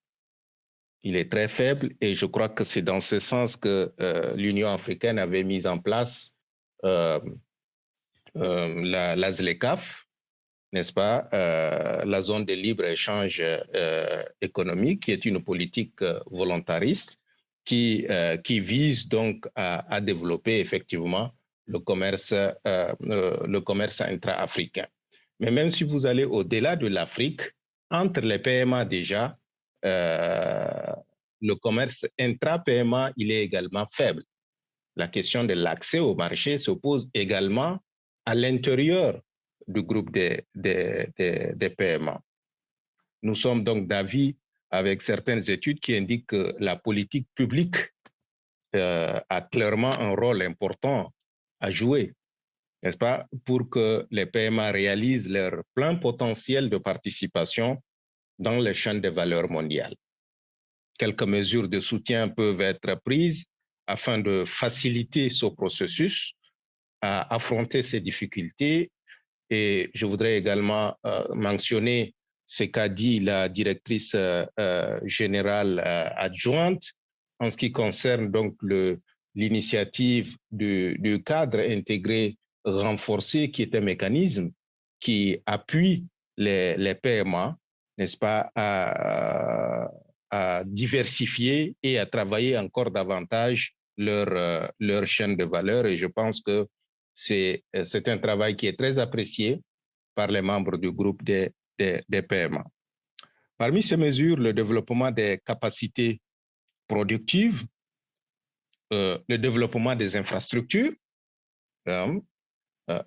Il est très faible et je crois que c'est dans ce sens que l'Union africaine avait mis en place la ZLECAf, n'est-ce pas, la zone de libre-échange économique, qui est une politique volontariste qui vise donc à développer effectivement le commerce intra-africain. Mais même si vous allez au-delà de l'Afrique, entre les PMA déjà, le commerce intra-PMA, il est également faible. La question de l'accès au marché se pose également à l'intérieur du groupe des PMA. Nous sommes donc d'avis avec certaines études qui indiquent que la politique publique a clairement un rôle important à jouer, n'est-ce pas, pour que les PMA réalisent leur plein potentiel de participation dans les chaînes de valeur mondiales. Quelques mesures de soutien peuvent être prises afin de faciliter ce processus à affronter ces difficultés. Et je voudrais également mentionner ce qu'a dit la directrice générale adjointe en ce qui concerne donc l'initiative du cadre intégré renforcé, qui est un mécanisme qui appuie les PMA, n'est-ce pas, à diversifier et à travailler encore davantage leur chaîne de valeur. Et je pense que c'est un travail qui est très apprécié par les membres du groupe des PMA. Parmi ces mesures, le développement des capacités productives, le développement des infrastructures,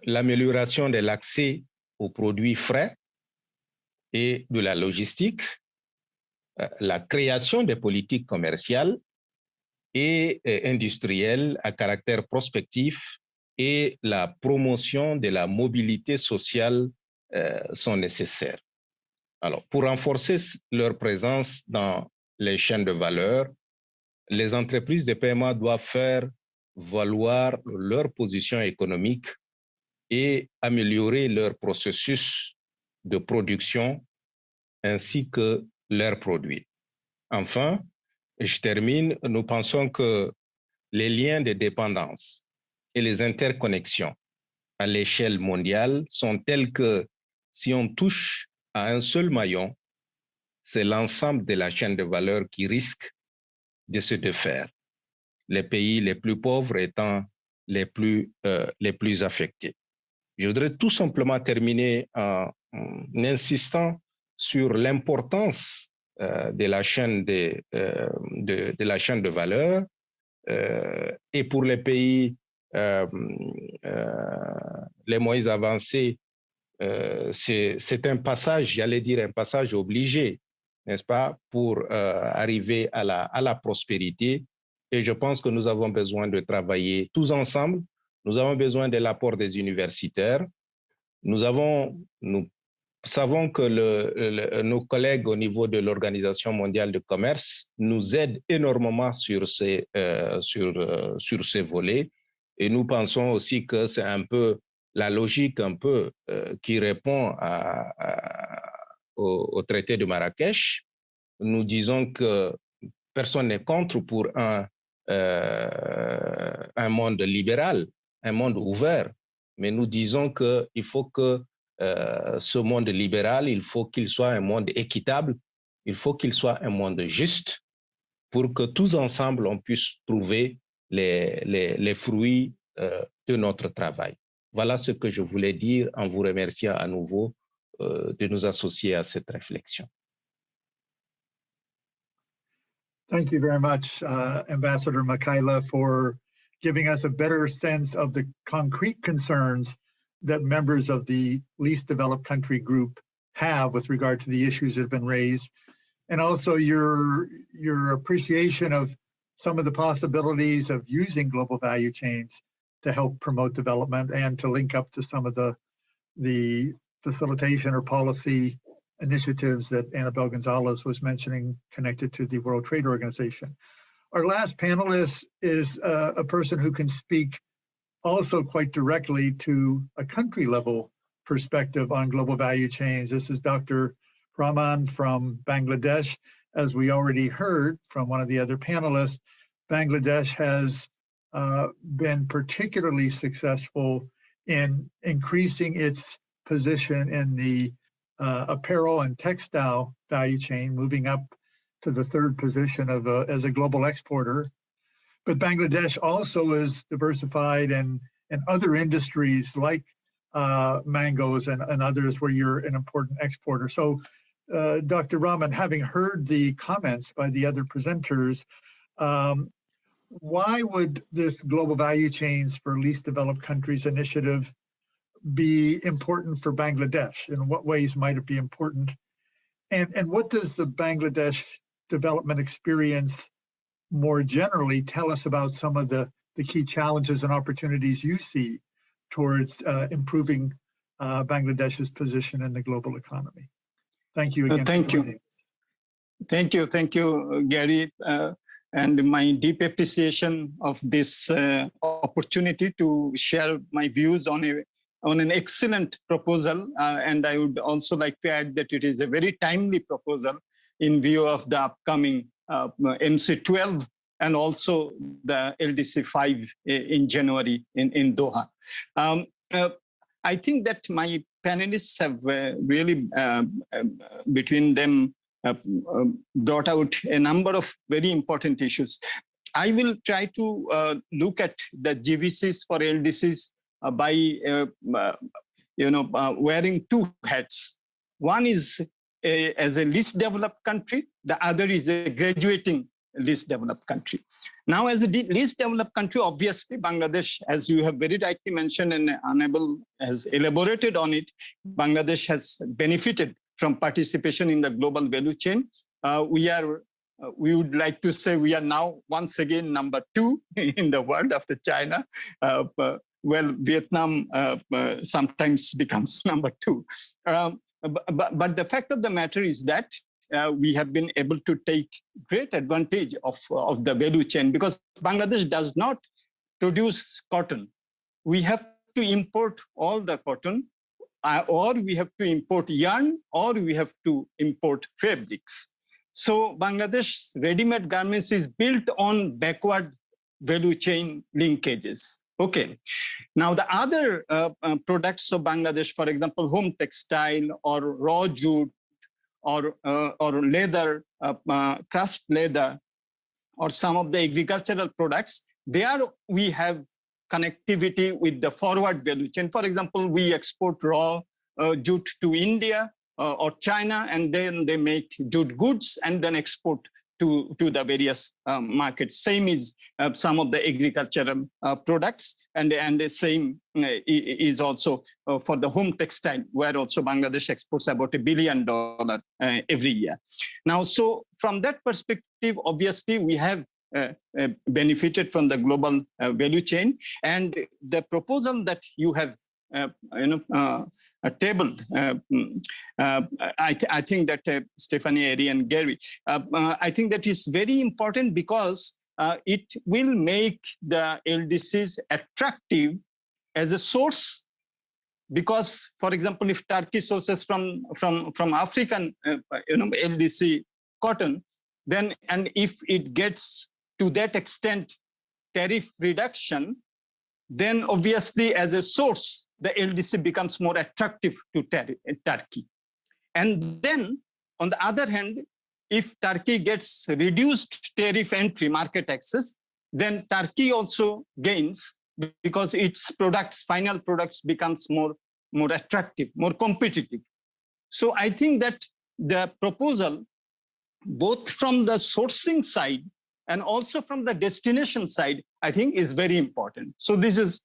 l'amélioration de l'accès aux produits frais et de la logistique, la création des politiques commerciales et industrielles à caractère prospectif et la promotion de la mobilité sociale sont nécessaires. Alors, pour renforcer leur présence dans les chaînes de valeur, les entreprises de PMA doivent faire valoir leur position économique et améliorer leur processus de production ainsi que leurs produits. Enfin, je termine, nous pensons que les liens de dépendance et les interconnexions à l'échelle mondiale sont tels que si on touche à un seul maillon, c'est l'ensemble de la chaîne de valeur qui risque de se défaire, les pays les plus pauvres étant les plus affectés. Je voudrais tout simplement terminer en insistant sur l'importance de la chaîne de valeur et pour les pays les moins avancés, c'est un passage, j'allais dire un passage obligé, n'est-ce pas, pour arriver à la prospérité. Et je pense que nous avons besoin de travailler tous ensemble. Nous avons besoin de l'apport des universitaires. Nous savons que nos collègues au niveau de l'Organisation mondiale du commerce nous aident énormément sur ces volets. Et nous pensons aussi que c'est un peu la logique qui répond au traité de Marrakech. Nous disons que personne n'est contre pour un monde libéral, un monde ouvert, mais nous disons qu'il faut que ce monde libéral, il faut qu'il soit un monde équitable, il faut qu'il soit un monde juste pour que tous ensemble on puisse trouver les fruits de notre travail. Voilà ce que je voulais dire en vous remerciant à nouveau de nous associer à cette réflexion. Thank you very much, Ambassador Makaila, for giving us a better sense of the concrete concerns that members of the least developed country group have with regard to the issues that have been raised, and also your appreciation of some of the possibilities of using global value chains to help promote development and to link up to some of the facilitation or policy initiatives that Anabel Gonzáles was mentioning connected to the World Trade Organization. Our last panelist is a person who can speak also quite directly to a country level perspective on global value chains. This is Dr. Rahman from Bangladesh. As we already heard from one of the other panelists, Bangladesh has been particularly successful in increasing its position in the apparel and textile value chain, moving up to the third position as a global exporter. But Bangladesh also is diversified in other industries like mangoes and others where you're an important exporter. So Dr. Rahman, having heard the comments by the other presenters, why would this Global Value Chains for Least Developed Countries initiative be important for Bangladesh? In what ways might it be important? And what does the Bangladesh development experience more generally tell us about some of the key challenges and opportunities you see towards improving Bangladesh's position in the global economy? Thank you again. Thank you. Thank you, Gary. And my deep appreciation of this opportunity to share my views on an excellent proposal. And I would also like to add that it is a very timely proposal in view of the upcoming MC12 and also the LDC 5 in January in Doha. I think that my panelists have really, between them, brought out a number of very important issues. I will try to look at the GVCs for LDCs by wearing two hats. One is as a least developed country, the other is a graduating least developed country. Now, as a least developed country, obviously, Bangladesh, as you have very rightly mentioned and Anabel has elaborated on it, Bangladesh has benefited from participation in the global value chain. We would like to say we are now once again number 2 in the world after China. Well, Vietnam sometimes becomes number 2. But the fact of the matter is that we have been able to take great advantage of the value chain because Bangladesh does not produce cotton. We have to import all the cotton, or we have to import yarn, or we have to import fabrics. So Bangladesh ready-made garments is built on backward value chain linkages. Okay. Now the other products of Bangladesh, for example, home textile or raw jute or leather, crushed leather, or some of the agricultural products, we have connectivity with the forward value chain. For example, we export raw jute to India or China, and then they make jute goods and then export to the various markets. Same is some of the agricultural products, and the same is also for the home textile, where also Bangladesh exports about $1 billion every year. Now, so from that perspective, obviously we have benefited from the global value chain, and the proposal that you have tabled. I think that Stephanie, Ari, and Gary, I think that is very important because it will make the LDCs attractive as a source. Because, for example, if Turkey sources from African, LDC cotton, then and if it gets to that extent tariff reduction, then obviously as a source, the LDC becomes more attractive to Turkey. And then, on the other hand, if Turkey gets reduced tariff entry market access, then Turkey also gains because its products, final products, becomes more attractive, more competitive. So I think that the proposal, both from the sourcing side and also from the destination side, I think is very important. So this is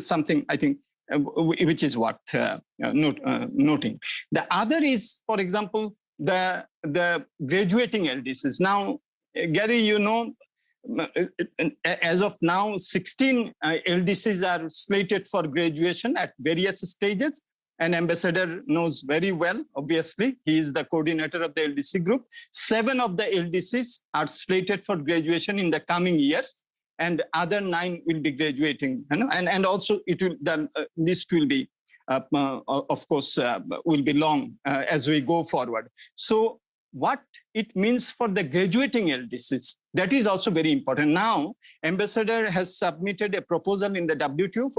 something I think which is what noting. The other is, for example, the graduating LDCs. Now, Gary, as of now, 16 LDCs are slated for graduation at various stages. And Ambassador knows very well, obviously, he is the coordinator of the LDC group. 7 of the LDCs are slated for graduation in the coming years, and other 9 will be graduating. And also the list will be, of course, will be long as we go forward. So what it means for the graduating LDCs, that is also very important. Now, Ambassador has submitted a proposal in the WTO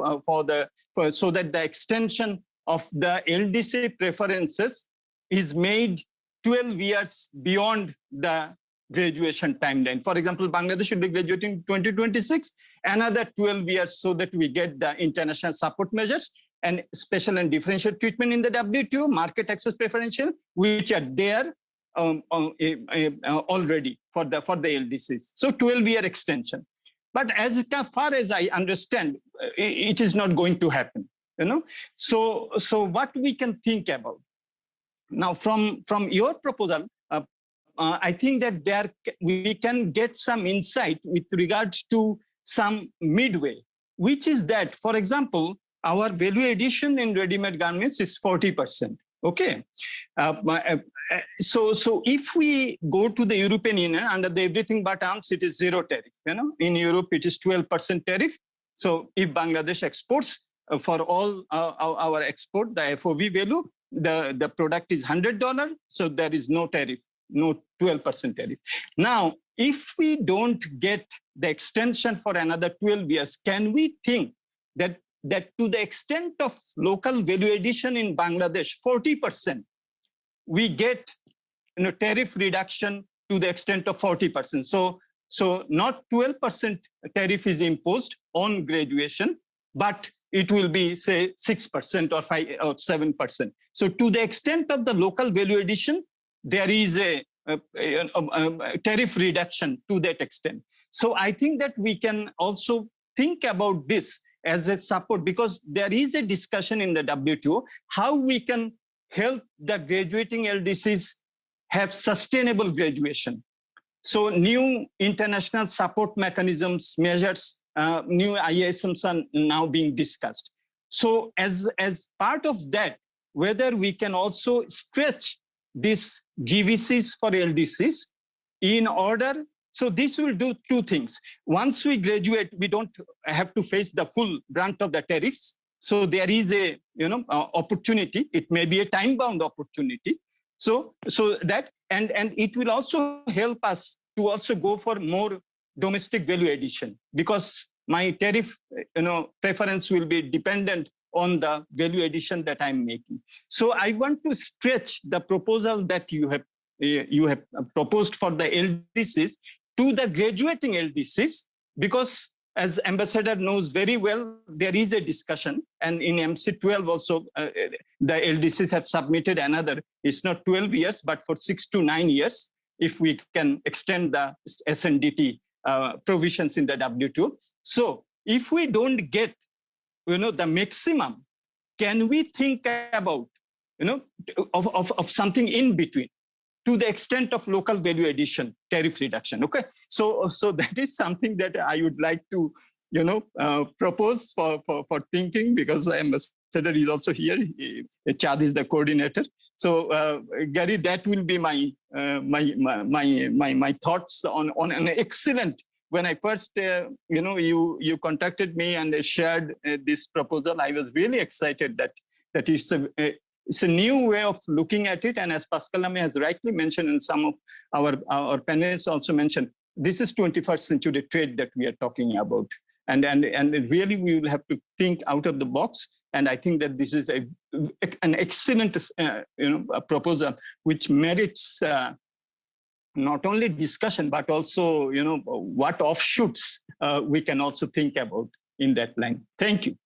so that the extension of the LDC preferences is made 12 years beyond the graduation timeline. For example, Bangladesh should be graduating in 2026, another 12 years so that we get the international support measures and special and differential treatment in the WTO, market access preferential, which are there already for the LDCs. So 12-year extension. But as far as I understand, it is not going to happen. So what we can think about now from your proposal, I think that we can get some insight with regards to some midway, which is that, for example, our value addition in ready-made garments is 40%. Okay, so if we go to the European Union under the everything but arms, it is zero tariff. In Europe it is 12% tariff. So if Bangladesh exports for all our export, the FOB value, the product is $100. So there is no tariff, no 12% tariff. Now, if we don't get the extension for another 12 years, can we think that to the extent of local value addition in Bangladesh, 40%, we get tariff reduction to the extent of 40%. So not 12% tariff is imposed on graduation, but it will be, say, 6% or 5 or 7%. So to the extent of the local value addition, there is a tariff reduction to that extent. So I think that we can also think about this as a support, because there is a discussion in the WTO how we can help the graduating LDCs have sustainable graduation. So new international support mechanisms, measures, new ISMs are now being discussed. So as part of that, whether we can also stretch these GVCs for LDCs in order. So this will do two things. Once we graduate, we don't have to face the full brunt of the tariffs. So there is a opportunity. It may be a time-bound opportunity. So that and it will also help us to also go for more domestic value addition, because my tariff preference will be dependent on the value addition that I'm making. So I want to stretch the proposal that you have proposed for the LDCs to the graduating LDCs, because as Ambassador knows very well, there is a discussion, and in MC12 also the LDCs have submitted another, it's not 12 years, but for 6 to 9 years, if we can extend the SNDT provisions in the WTO. So if we don't get the maximum, can we think about of something in between to the extent of local value addition, tariff reduction? Okay, so that is something that I would like to propose for thinking, because Ambassador is also here. Chad is the coordinator. So Gary, that will be my thoughts on an excellent. When I first you contacted me and shared this proposal, I was really excited that it's a new way of looking at it. And as Pascal Lamy has rightly mentioned, and some of our panelists also mentioned, this is 21st century trade that we are talking about. And really we will have to think out of the box. And I think that this is an excellent proposal which merits not only discussion, but also what offshoots we can also think about in that line. Thank you.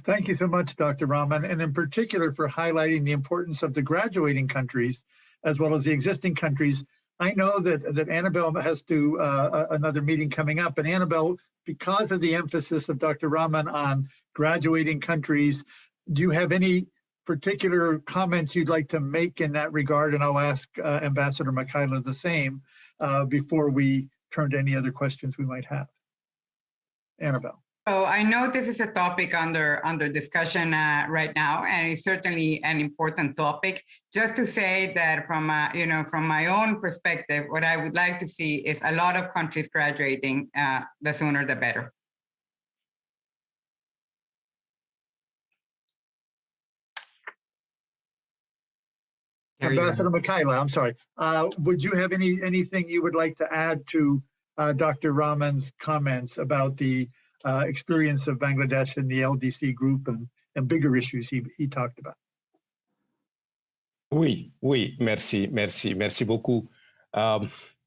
Thank you so much, Dr. Rahman, and in particular for highlighting the importance of the graduating countries as well as the existing countries. I know that Anabel has another meeting coming up, and Anabel, because of the emphasis of Dr. Rahman on graduating countries, do you have any particular comments you'd like to make in that regard? And I'll ask Ambassador Makaila the same before we turn to any other questions we might have. Anabel. So I know this is a topic under discussion right now, and it's certainly an important topic. Just to say that from my own perspective, what I would like to see is a lot of countries graduating. The sooner the better. Ambassador Makaila, I'm sorry. Would you have anything you would like to add to Dr. Rahman's comments about the experience of Bangladesh and the LDC group and bigger issues he talked about? Oui, merci beaucoup.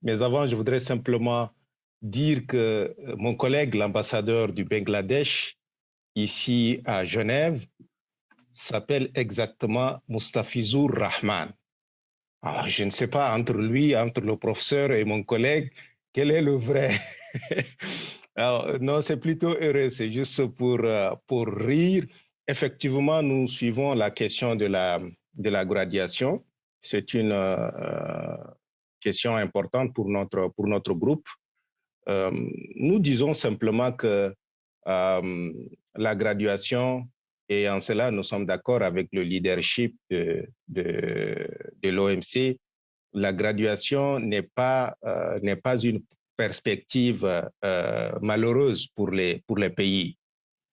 Mais avant, je voudrais simplement dire que mon collègue, l'ambassadeur du Bangladesh, ici à Genève, s'appelle exactement Mustafizur Rahman. Alors, je ne sais pas entre le professeur et mon collègue, quel est le vrai. Alors, non, c'est plutôt heureux, c'est juste pour rire. effectivement, nous suivons la question de la graduation. C'est une question importante pour notre groupe. Nous disons simplement que la graduation, et en cela nous sommes d'accord avec le leadership de l'OMC, la graduation n'est pas une perspective malheureuse pour les pays.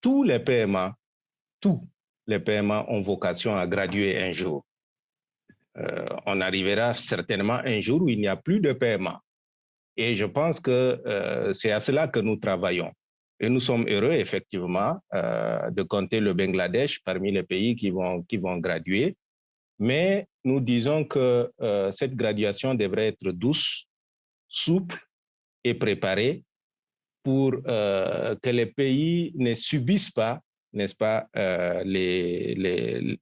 Tous les PMA ont vocation à graduer un jour. On arrivera certainement un jour où il n'y a plus de PMA. Et je pense que c'est à cela que nous travaillons. Et nous sommes heureux, effectivement, de compter le Bangladesh parmi les pays qui vont graduer. Mais nous disons que cette graduation devrait être douce, souple et préparée pour que les pays ne subissent pas, n'est-ce pas, les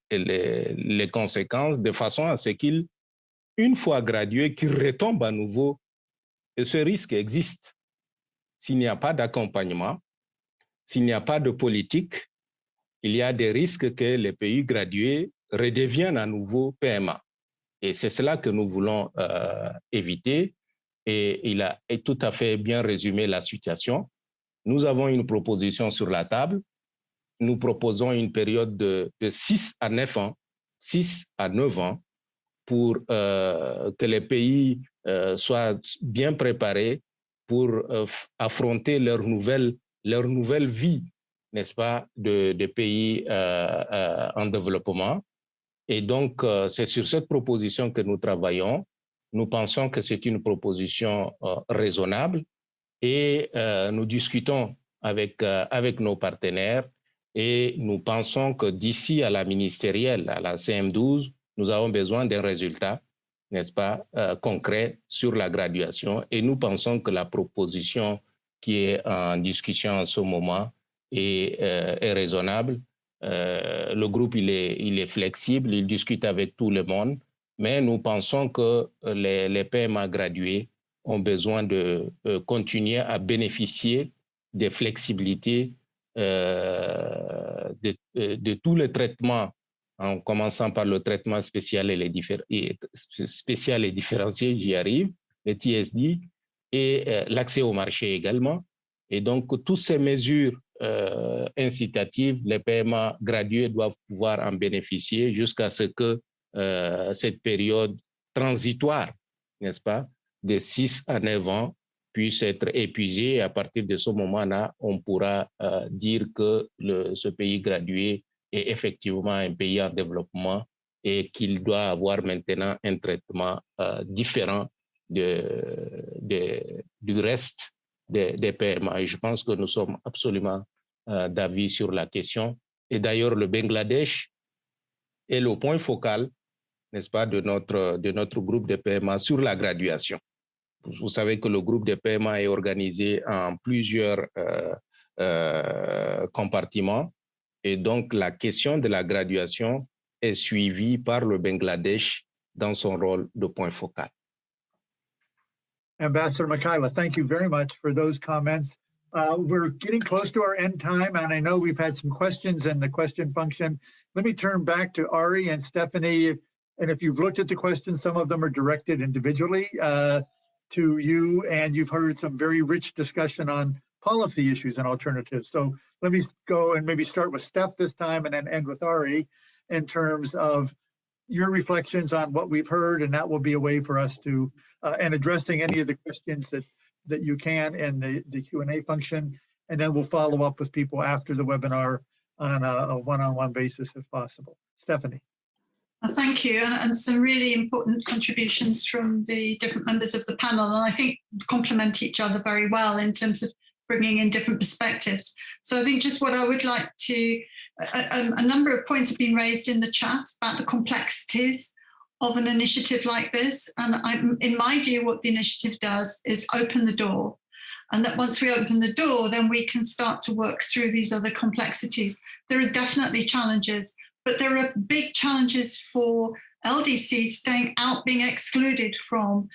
conséquences, de façon à ce qu'ils, une fois gradués, qu'ils retombent à nouveau. Et ce risque existe. S'il n'y a pas d'accompagnement, s'il n'y a pas de politique, il y a des risques que les pays gradués redeviennent à nouveau PMA. Et c'est cela que nous voulons éviter. Et il a tout à fait bien résumé la situation. Nous avons une proposition sur la table. Nous proposons une période de 6 à 9 ans, 6 à 9 ans, pour que les pays soient bien préparés pour affronter leur nouvelle vie, n'est-ce pas, de pays en développement. Et donc, c'est sur cette proposition que nous travaillons. Nous pensons que c'est une proposition raisonnable et nous discutons avec nos partenaires et nous pensons que d'ici à la ministérielle, à la CM12, nous avons besoin d'un résultat, n'est-ce pas, concret sur la graduation. Et nous pensons que la proposition qui est en discussion en ce moment est raisonnable. Le groupe, il est flexible, il discute avec tout le monde, mais nous pensons que les PMA gradués ont besoin de continuer à bénéficier des flexibilités de tous les traitements, en commençant par le traitement spécial et différencié, j'y arrive, le TSD, et l'accès au marché également. Et donc, toutes ces mesures incitatives, les PMA gradués doivent pouvoir en bénéficier jusqu'à ce que cette période transitoire, n'est-ce pas, de 6 à 9 ans, puisse être épuisée. Et à partir de ce moment-là, on pourra dire que ce pays gradué est effectivement un pays en développement et qu'il doit avoir maintenant un traitement différent du reste des PMA. Et je pense que nous sommes absolument d'avis sur la question. Et d'ailleurs, le Bangladesh est le point focal, n'est-ce pas, de notre groupe de PMA sur la graduation. Vous savez que le groupe de PMA est organisé en plusieurs compartiments. Et donc, la question de la graduation est suivie par le Bangladesh dans son rôle de point focal. Ambassador Makaila, thank you very much for those comments. We're getting close to our end time, and I know we've had some questions in the question function. Let me turn back to Ari and Stephanie. And if you've looked at the questions, some of them are directed individually to you, and you've heard some very rich discussion on policy issues and alternatives. So let me go and maybe start with Steph this time and then end with Ari in terms of your reflections on what we've heard, and that will be a way for us to, and addressing any of the questions that you can in the Q&A function, and then we'll follow up with people after the webinar on a one-on-one basis if possible. Stephanie. Thank you, and some really important contributions from the different members of the panel, and I think complement each other very well in terms of bringing in different perspectives. So I think just what I would like to, a number of points have been raised in the chat about the complexities of an initiative like this, and in my view, what the initiative does is open the door, and that once we open the door, then we can start to work through these other complexities. There are definitely challenges, but there are big challenges for LDCs staying out, being excluded from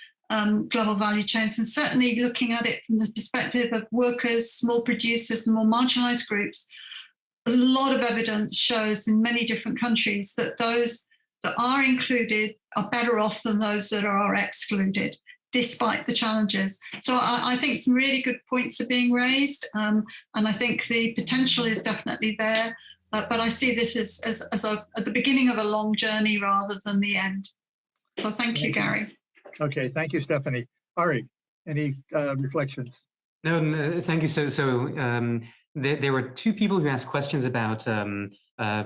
global value chains, and certainly looking at it from the perspective of workers, small producers, and more marginalized groups. a lot of evidence shows in many different countries that those that are included are better off than those that are excluded, despite the challenges. So I think some really good points are being raised, and I think the potential is definitely there. But I see this as at the beginning of a long journey rather than the end. So thank you, Gary. Okay, thank you, Stephanie. Ari, any reflections? No, thank you. There were two people who asked questions about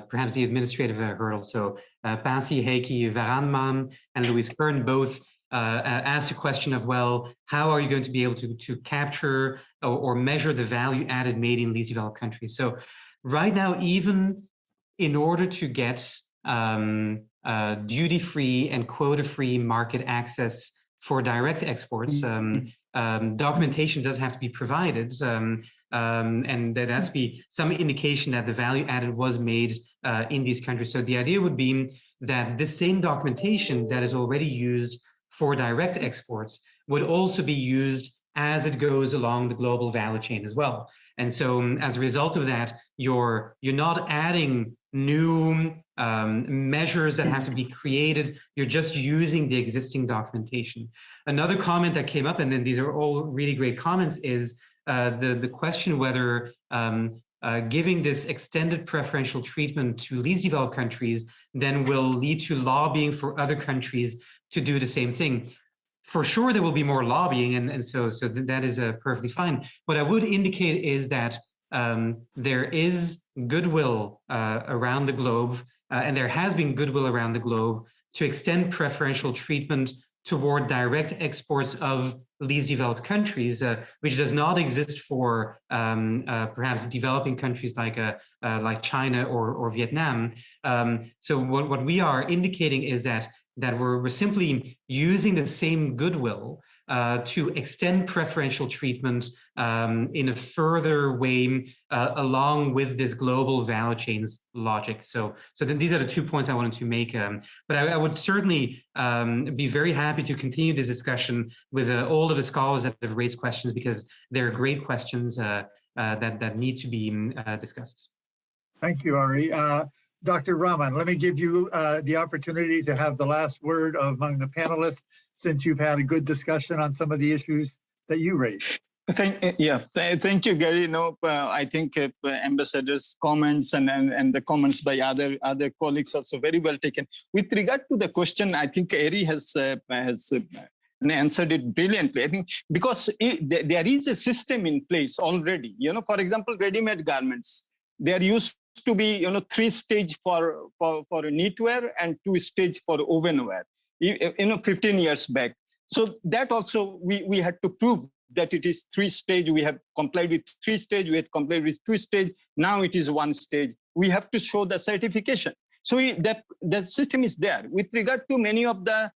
perhaps the administrative hurdle. So Pasi Heikki Varanman and Louise Kern both asked a question of, well, how are you going to be able to capture or measure the value added made in least developed countries? So right now, even in order to get duty-free and quota-free market access for direct exports, documentation does have to be provided, and there has to be some indication that the value added was made in these countries. So the idea would be that this same documentation that is already used for direct exports would also be used as it goes along the global value chain as well. And so as a result of that, you're not adding new measures that have to be created. You're just using the existing documentation. Another comment that came up, and then these are all really great comments, is the question whether giving this extended preferential treatment to least developed countries then will lead to lobbying for other countries to do the same thing. For sure, there will be more lobbying, and so that is perfectly fine. What I would indicate is that there is goodwill around the globe, and there has been goodwill around the globe to extend preferential treatment toward direct exports of least developed countries, which does not exist for perhaps developing countries like China or Vietnam. So what we are indicating is that we're simply using the same goodwill to extend preferential treatment in a further way along with this global value chains logic. So then these are the 2 points I wanted to make. But I would certainly be very happy to continue this discussion with all of the scholars that have raised questions, because they're great questions that need to be discussed. Thank you, Ari. Dr. Rahman, let me give you the opportunity to have the last word among the panelists, since you've had a good discussion on some of the issues that you raised. Thank you, Gary. I think Ambassador's comments and the comments by other colleagues also very well taken. With regard to the question, I think Ari has answered it brilliantly. I think because there is a system in place already. For example, ready-made garments, they are used to be 3-stage for knitwear and 2-stage for wovenwear, 15 years back. So that also we had to prove that it is 3-stage. We have complied with 3-stage, we had complied with 2-stage. Now it is 1-stage. We have to show the certification. So the system is there. With regard to many of the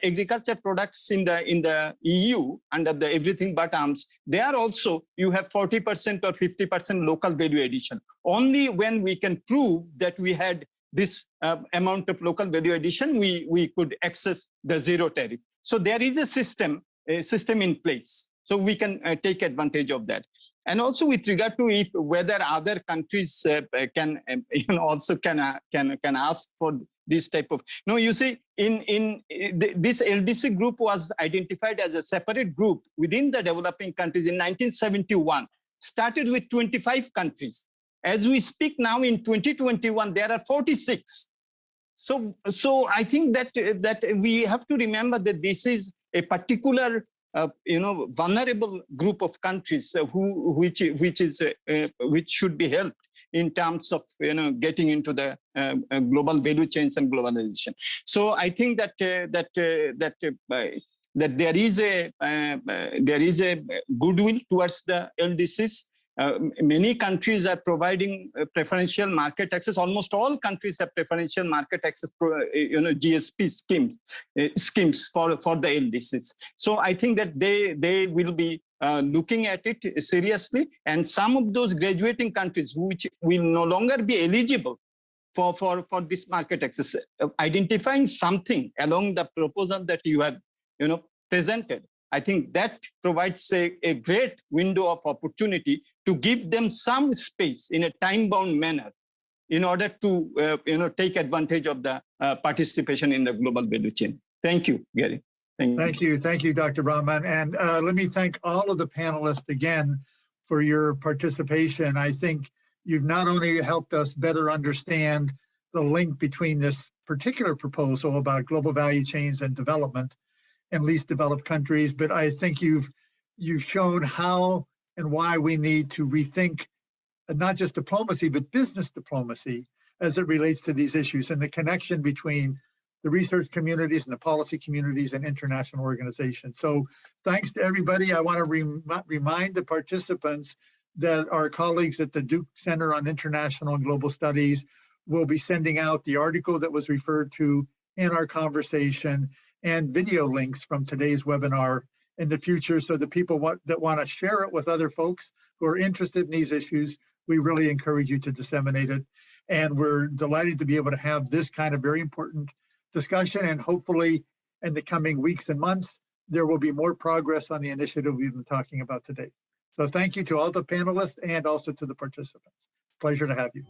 agriculture products in the EU under the everything but arms, they are also, you have 40% or 50% local value addition. Only when we can prove that we had this amount of local value addition, we could access the zero tariff. So there is a system in place. So we can take advantage of that. And also with regard to whether other countries can ask for this type of, you see, this LDC group was identified as a separate group within the developing countries in 1971, started with 25 countries. As we speak now in 2021, there are 46. So I think that we have to remember that this is a particular vulnerable group of countries which should be helped in terms of getting into the global value chains and globalization. So I think that there is a goodwill towards the LDCs. Many countries are providing preferential market access. Almost all countries have preferential market access, GSP schemes for the LDCs. So I think that they will be looking at it seriously, and some of those graduating countries which will no longer be eligible for this market access, identifying something along the proposal that you have presented, I think that provides a great window of opportunity to give them some space in a time-bound manner in order to take advantage of the participation in the global value chain. Thank you, Gary. Thank you, Dr. Rahman. And let me thank all of the panelists again for your participation. I think you've not only helped us better understand the link between this particular proposal about global value chains and development in least developed countries, but I think you've shown how and why we need to rethink not just diplomacy, but business diplomacy as it relates to these issues and the connection between the research communities and the policy communities and international organizations. So thanks to everybody. I want to remind the participants that our colleagues at the Duke Center on International and Global Studies will be sending out the article that was referred to in our conversation and video links from today's webinar in the future, so the people that want to share it with other folks who are interested in these issues, we really encourage you to disseminate it. And we're delighted to be able to have this kind of very important discussion, and hopefully in the coming weeks and months, there will be more progress on the initiative we've been talking about today. So thank you to all the panelists and also to the participants. Pleasure to have you.